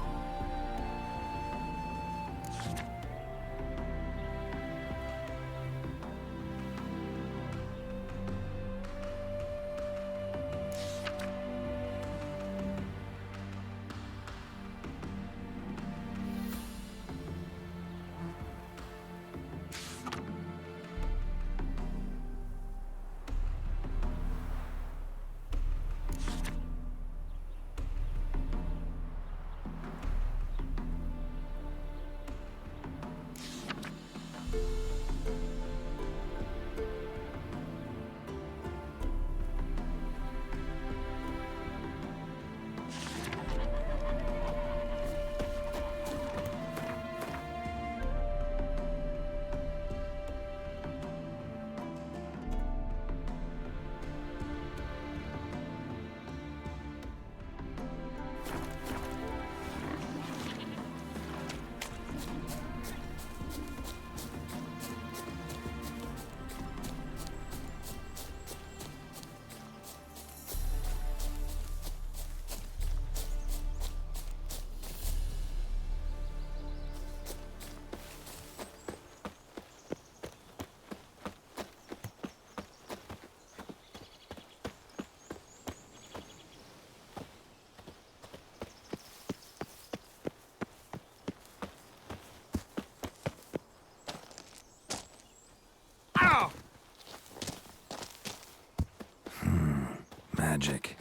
Magic.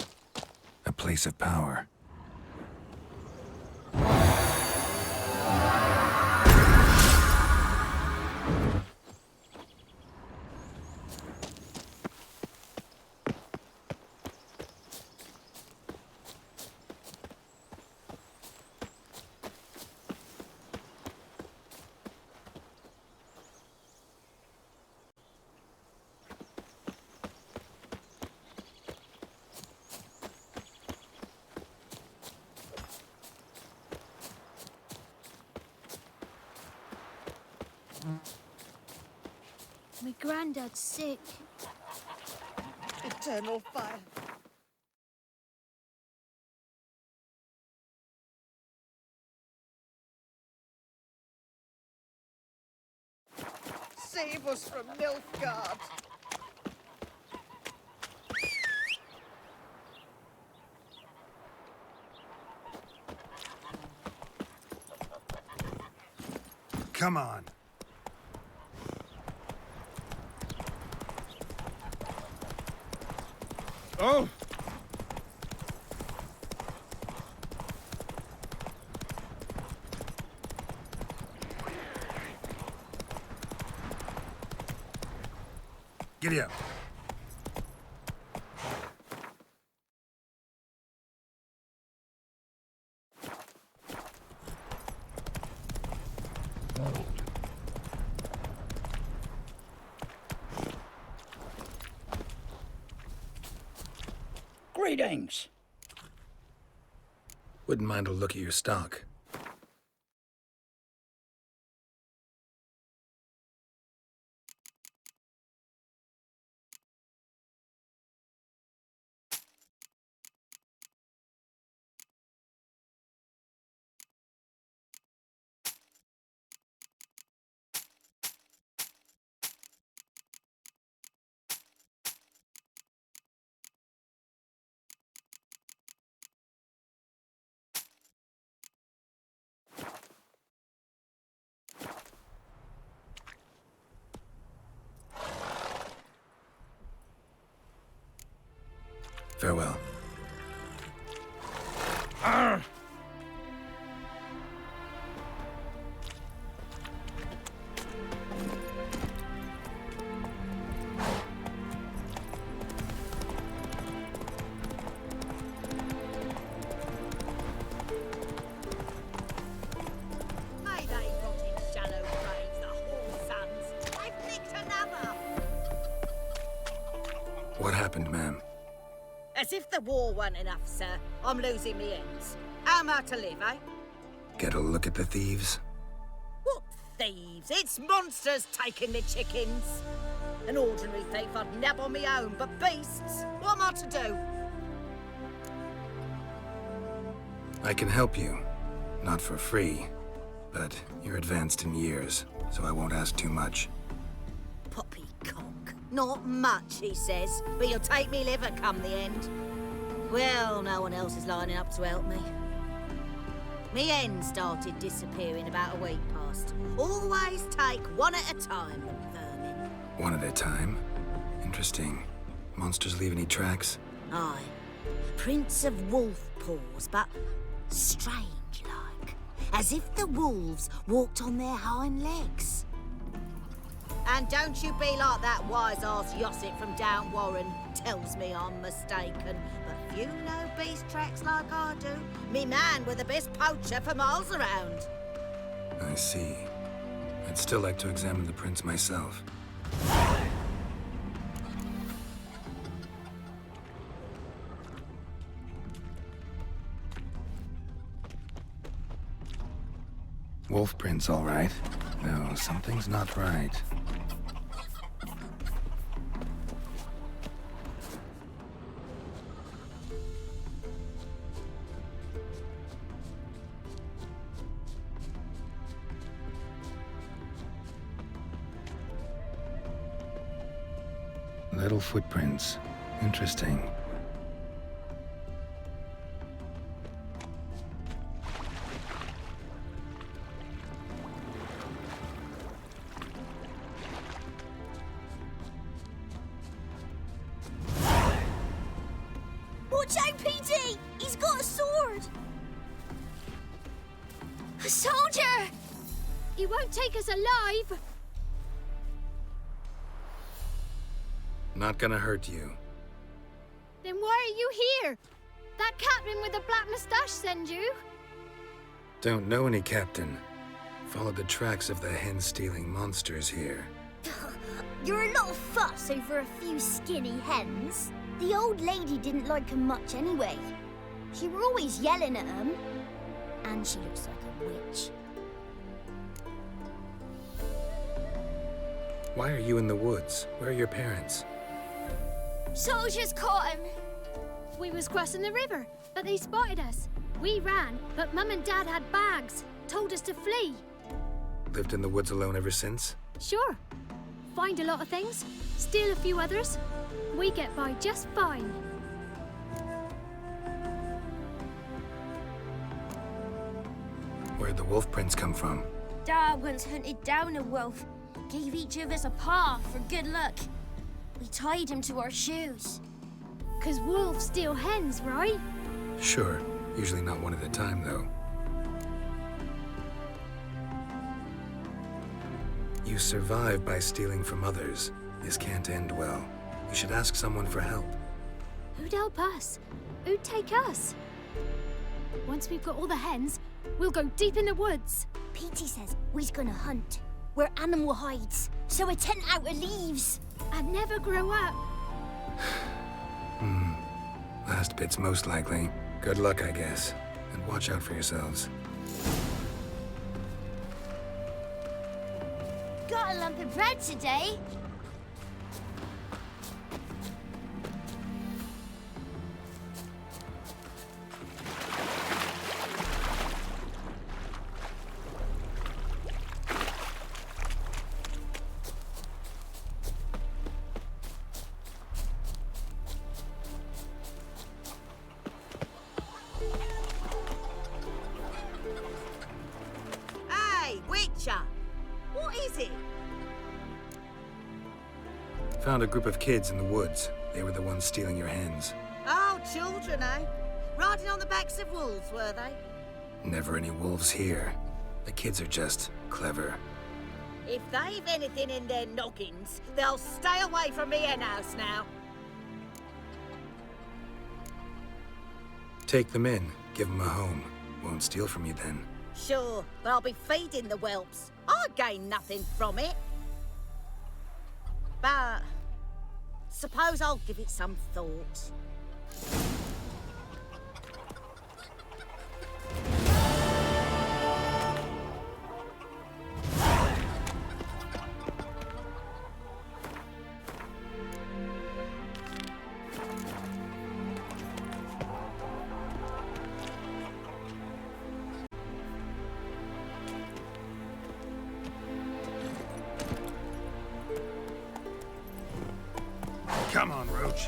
A place of power. My granddad's sick. Eternal fire. Save us from Nilfgaard. Come on. Oh! Giddy up. Greetings. Wouldn't mind a look at your stock. Farewell. May they rot in shallow graves, the whole sons. I've nicked another. What happened, ma'am? As if the war weren't enough, sir. I'm losing me ends. How am I to live, eh? Get a look at the thieves? What thieves? It's monsters taking the chickens. An ordinary thief I'd nab on my own, but beasts? What am I to do? I can help you. Not for free. But you're advanced in years, so I won't ask too much. Poppycock. Not much, he says, but you'll take me liver come the end. Well, no one else is lining up to help me. Me hen started disappearing about a week past. Always take one at a time, the vermin. One at a time? Interesting. Monsters leave any tracks? Aye. Prints of wolf paws, but strange-like. As if the wolves walked on their hind legs. And don't you be like that wise-ass Yossit from down Warren. Tells me I'm mistaken. But you know beast tracks like I do. Me man were the best poacher for miles around. I see. I'd still like to examine the prints myself. Wolf prints, all right. No, something's not right. Little footprints. Interesting. Watch out, Petey! He's got a sword! A soldier! He won't take us alive! Not gonna hurt you. Then why are you here? That captain with the black moustache send you? Don't know any captain. Followed the tracks of the hen-stealing monsters here. You're a lot of fuss over a few skinny hens. The old lady didn't like 'em much anyway. She were always yelling at 'em. And she looks like a witch. Why are you in the woods? Where are your parents? Soldiers caught him. We was crossing the river, but they spotted us. We ran, but Mum and Dad had bags. Told us to flee. Lived in the woods alone ever since? Sure. Find a lot of things, steal a few others. We get by just fine. Where'd the wolf prints come from? Dad once hunted down a wolf. Gave each of us a paw for good luck. We tied him to our shoes. 'Cause wolves steal hens, right? Sure. Usually not one at a time, though. You survive by stealing from others. This can't end well. You should ask someone for help. Who'd help us? Who'd take us? Once we've got all the hens, we'll go deep in the woods. Petey says we's gonna hunt. We're animal hides, so a tent out of leaves. And never grow up. Last bit's most likely. Good luck, I guess. And watch out for yourselves. Got a lump of bread today. Hey, Witcher! What is it? Found a group of kids in the woods. They were the ones stealing your hens. Oh, children, eh? Riding on the backs of wolves, were they? Never any wolves here. The kids are just clever. If they've anything in their noggins, they'll stay away from me hen house now. Take them in. Give them a home. Won't steal from you then. Sure, but I'll be feeding the whelps. I gain nothing from it. But suppose I'll give it some thought. Come on, Roach.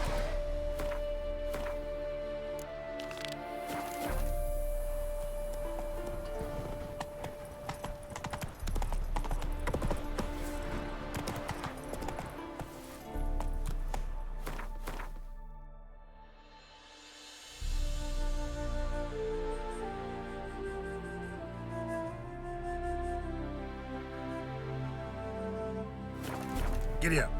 Giddy up.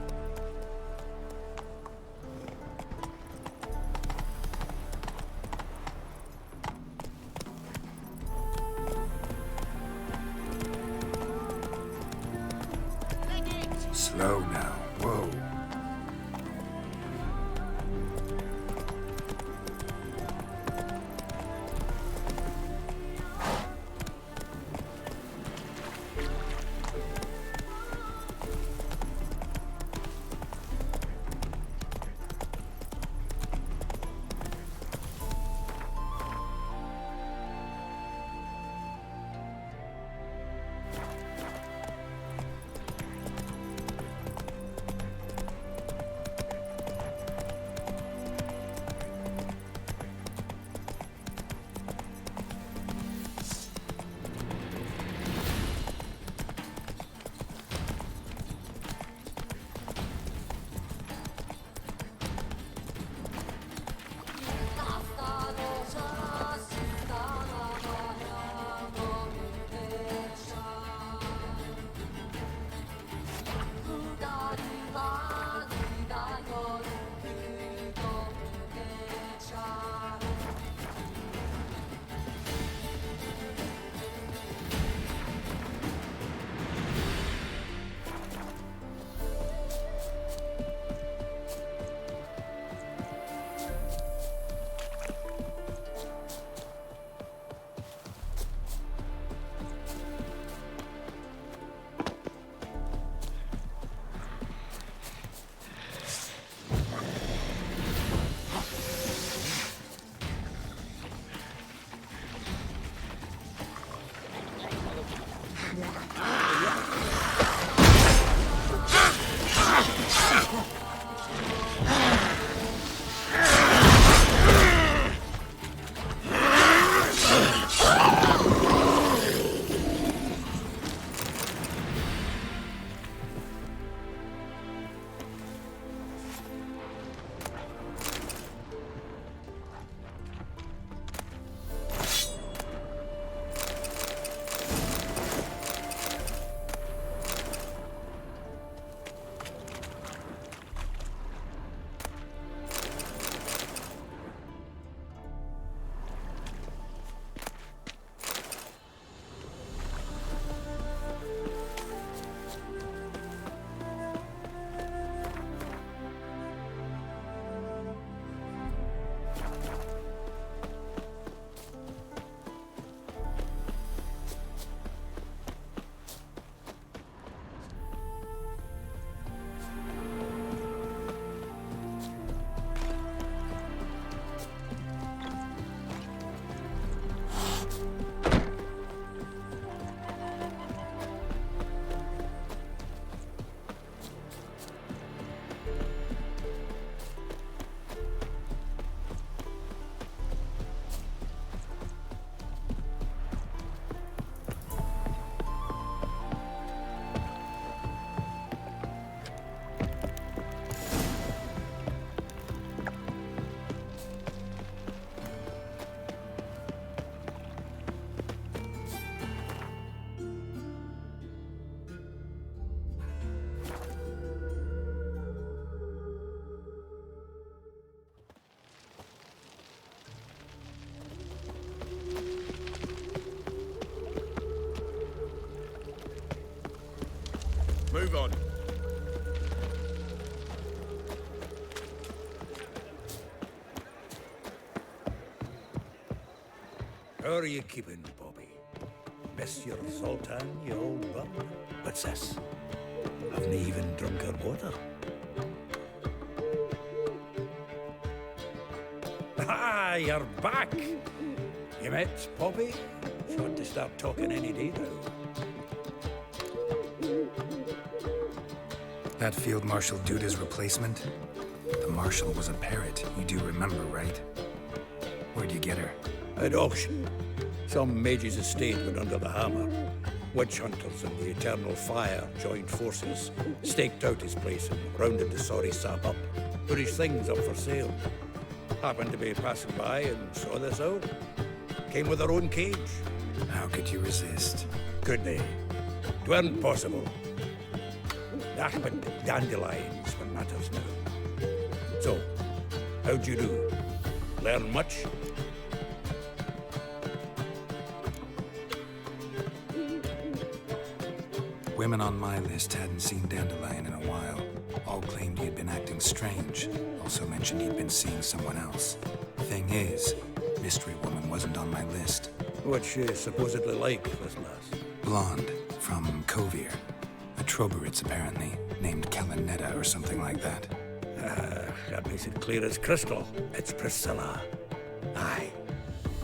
Slow now. Whoa. move on. How are you keeping, Bobby? Miss your Sultan, you old bum? What's this? Haven't even drunk her water. Ah, you're back! You met Poppy? She ought to start talking any day now. That Field Marshal Duda's replacement? The Marshal was a parrot, you do remember, right? Where'd you get her? At auction. Some mage's estate went under the hammer. Witch hunters and the Eternal Fire joined forces, staked out his place and rounded the sorry sap up, put his things up for sale. Happened to be passing by and saw this out. Came with her own cage. How could you resist? Could they? 'Tweren't possible. Ah, but dandelions what matters now. So, how'd you do? Learn much? Women on my list hadn't seen Dandelion in a while. All claimed he had been acting strange. Also mentioned he'd been seeing someone else. Thing is, Mystery Woman wasn't on my list. What's she supposedly like, this lass? Blonde, from Kovir. A Troberitz, apparently, named Kellanetta or something like that. That makes it clear as crystal. It's Priscilla. Aye.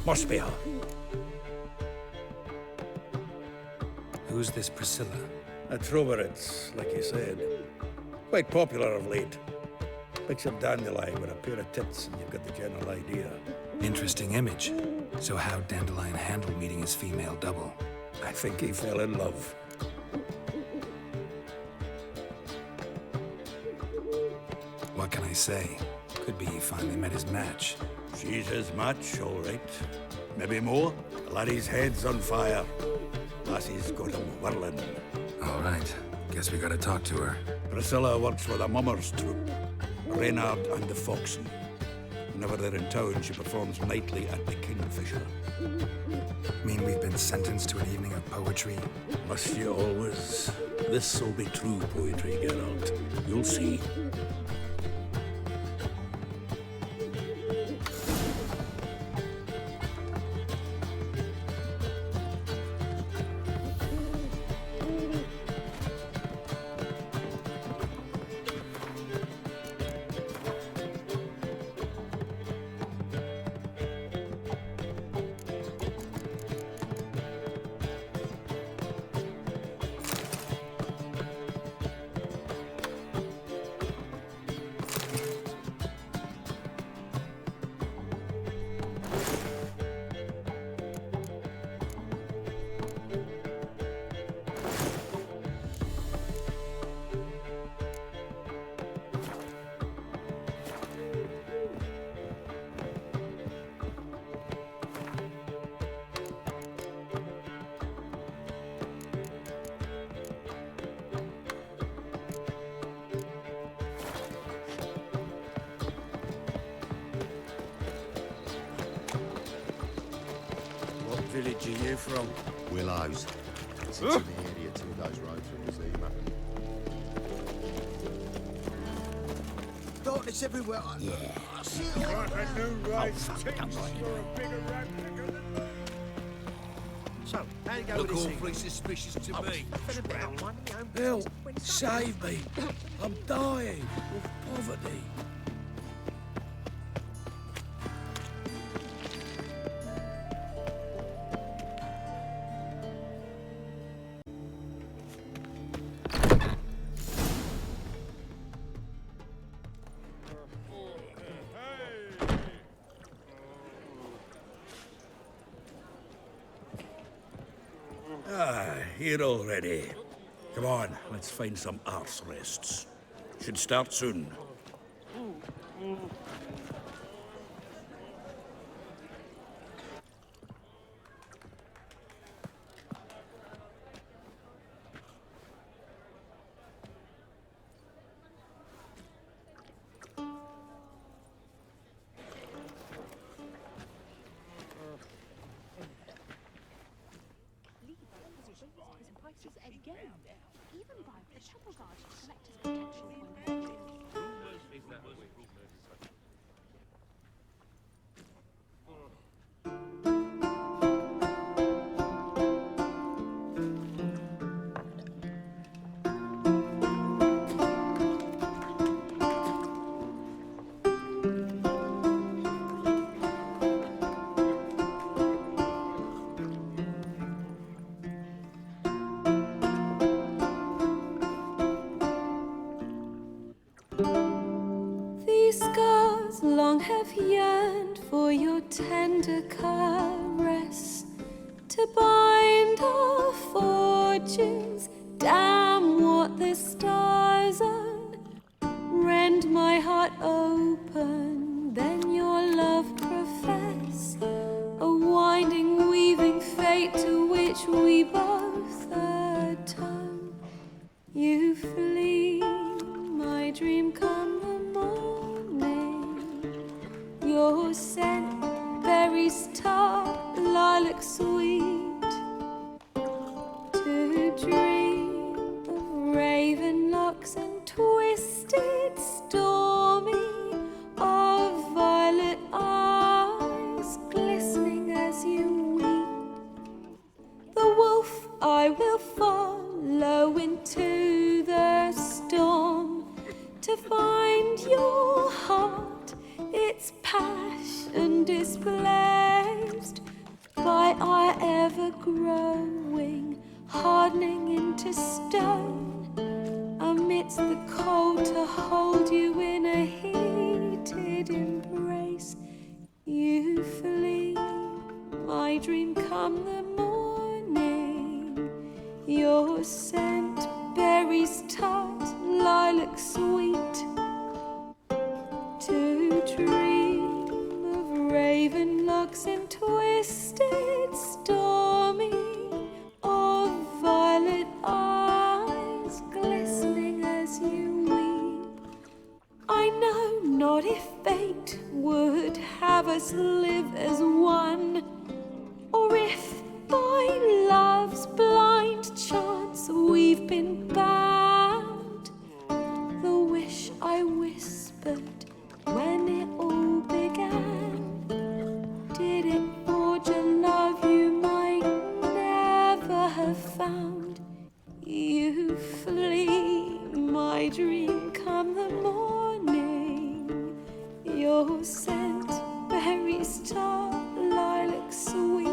Must be her. Who's this Priscilla? A Troberitz, like you said. Quite popular of late. Picture Dandelion with a pair of tits and you've got the general idea. Interesting image. So how'd Dandelion handle meeting his female double? I think he fell in love. What can I say? Could be he finally met his match. She's his match, all right. Maybe more. The laddie's head's on fire. Lassie's got him whirling. All right. Guess we gotta talk to her. Priscilla works with a mummers troupe. Reynard and the Foxen. Whenever they're in town, she performs nightly at the Kingfisher. Mean we've been sentenced to an evening of poetry? Must you always? This'll be true poetry, Geralt. You'll see. Village are you from? Willows. It's in the area 2 days road through Zima. Darkness everywhere. Yeah. I see it like a new race teach for a bigger replica than... So, how you go with this thing? Look suspicious to me. Bill, save me. I'm dying of poverty. Here already. Come on, let's find some arse rests. Should start soon. These scars long have yearned for your tender caress, to bind our fortunes. Damn what the stars own. Rend my heart open, then your love profess, a winding, weaving fate to which we both atone. You flee, my dream come the morning. Your scent, berries tart, lilac sweet. To dream of raven locks and twisted, stormy, of violet eyes glistening as you weep. The wolf I will follow into the storm, to find your heart, its passion displaced by our ever-growing, hardening into stone, amidst the cold to hold you in a heated embrace. You flee, my dream come the morning. Your scent, berries tart, lilac sweet. To dream of raven locks and twisted, stormy, of violet eyes glistening as you weep. I know not if fate would have us live as one, or if by love's blind chance we've been bound. The wish I whispered when it all began, did it forge a love you might never have found? You flee, my dream come the morning. Your scent, berries tart, lilac sweet.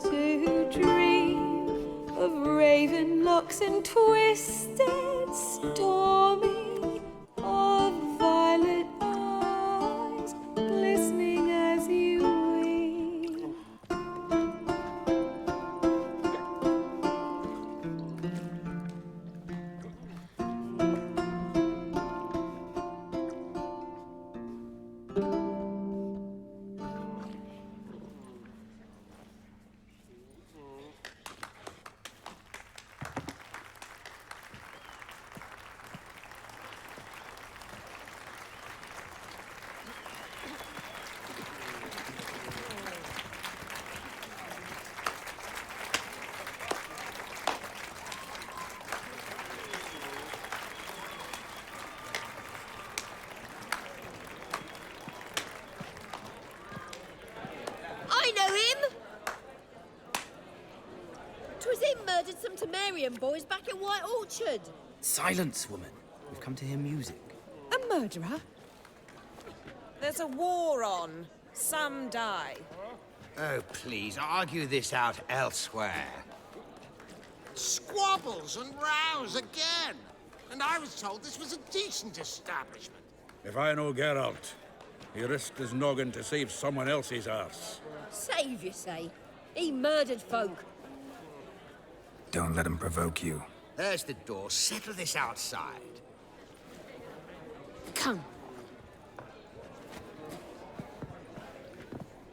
To dream of raven locks and twisted, stormy, of violet eyes glistening as you weep. I know him! 'Twas him murdered some Temerian boys back in White Orchard. Silence, woman. We've come to hear music. A murderer? There's a war on. Some die. Oh, please, argue this out elsewhere. Squabbles and rows again. And I was told this was a decent establishment. If I know Geralt, he risked his noggin to save someone else's arse. Save, you say? He murdered folk. Don't let him provoke you. There's the door. Settle this outside. Come.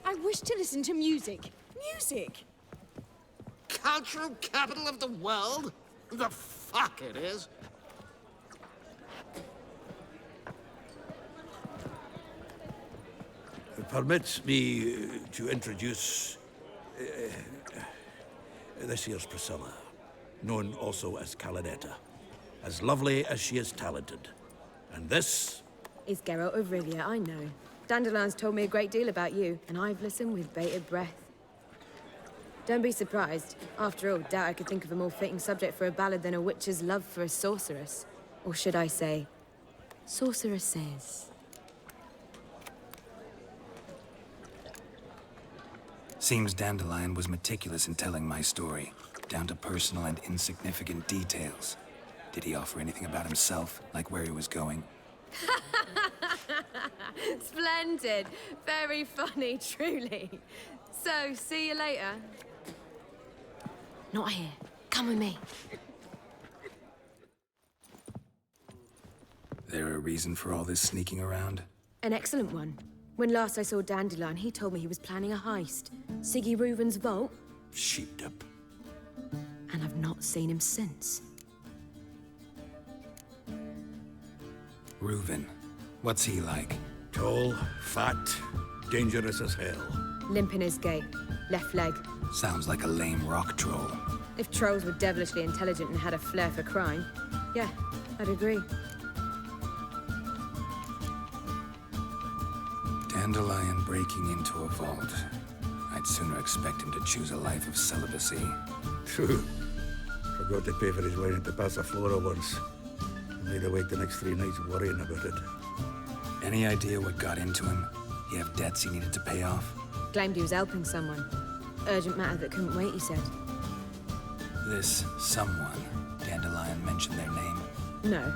I wish to listen to music. Music! Cultural capital of the world? The fuck it is. Permit me to introduce... this here's Priscilla. known also as Caladetta. As lovely as she is talented. And this... is Geralt of Rivia, I know. Dandelion's told me a great deal about you, and I've listened with bated breath. Don't be surprised. After all, doubt I could think of a more fitting subject for a ballad than a witch's love for a sorceress. Or should I say, sorceresses. Seems Dandelion was meticulous in telling my story, down to personal and insignificant details. Did he offer anything about himself, like where he was going? Splendid. Very funny, truly. So, see you later. Not here. Come with me. There a reason for all this sneaking around? An excellent one. When last I saw Dandelion, he told me he was planning a heist. Siggy Reuven's vault. Sheeped up. And I've not seen him since. Reuven. What's he like? Tall, fat, dangerous as hell. Limp in his gait. Left leg. Sounds like a lame rock troll. If trolls were devilishly intelligent and had a flair for crime, yeah, I'd agree. Dandelion breaking into a vault. I'd sooner expect him to choose a life of celibacy. True. Forgot to pay for his wine at the Passaflora once. Made her wait the next 3 nights worrying about it. Any idea what got into him? He have debts he needed to pay off? Claimed he was helping someone. Urgent matter that couldn't wait, he said. This someone, Dandelion mentioned their name? No.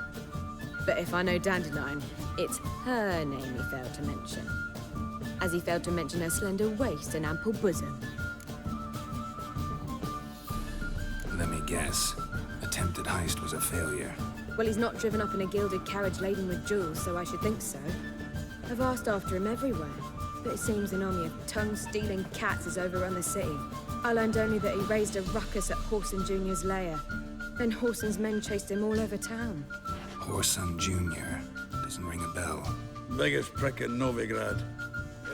But if I know Dandelion, it's her name he failed to mention. As he failed to mention her slender waist and ample bosom. Let me guess. Attempted heist was a failure. Well, he's not driven up in a gilded carriage laden with jewels, so I should think so. I've asked after him everywhere, but it seems an army of tongue-stealing cats has overrun the city. I learned only that he raised a ruckus at Whoreson Jr.'s lair. Then Whoreson's men chased him all over town. Whoreson Jr. Doesn't ring a bell. Biggest prick in Novigrad.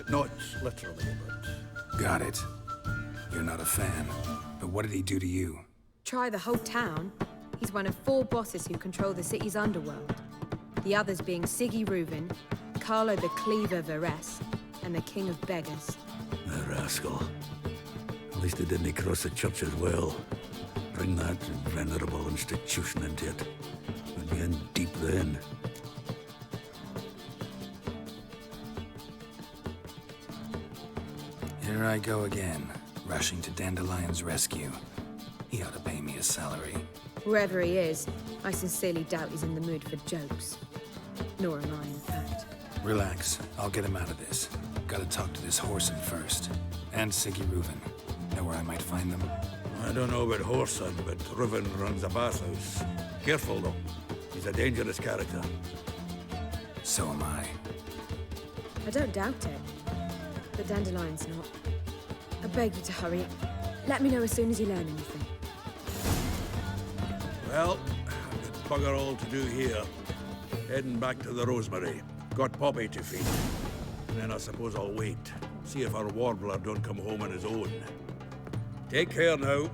Not literally, but... Got it. You're not a fan. But what did he do to you? Try the whole town. He's one of 4 bosses who control the city's underworld. The others being Siggy Reuven, Carlo the Cleaver Varese, and the King of Beggars. The rascal. At least he didn't cross the church as well. Bring that venerable institution into it. We'd be in deep then. Here I go again, rushing to Dandelion's rescue. He ought to pay me a salary. Wherever he is, I sincerely doubt he's in the mood for jokes. Nor am I, in fact. Relax. I'll get him out of this. Gotta talk to this Whoreson first. And Siggy Reuven. Know where I might find them? I don't know about Whoreson, but Reuven runs a bathhouse. Careful, though. He's a dangerous character. So am I. I don't doubt it. But Dandelion's not. I beg you to hurry. Let me know as soon as you learn anything. Well, I've got bugger all to do here. Heading back to the Rosemary. Got Poppy to feed. And then I suppose I'll wait. See if our warbler don't come home on his own. Take care now.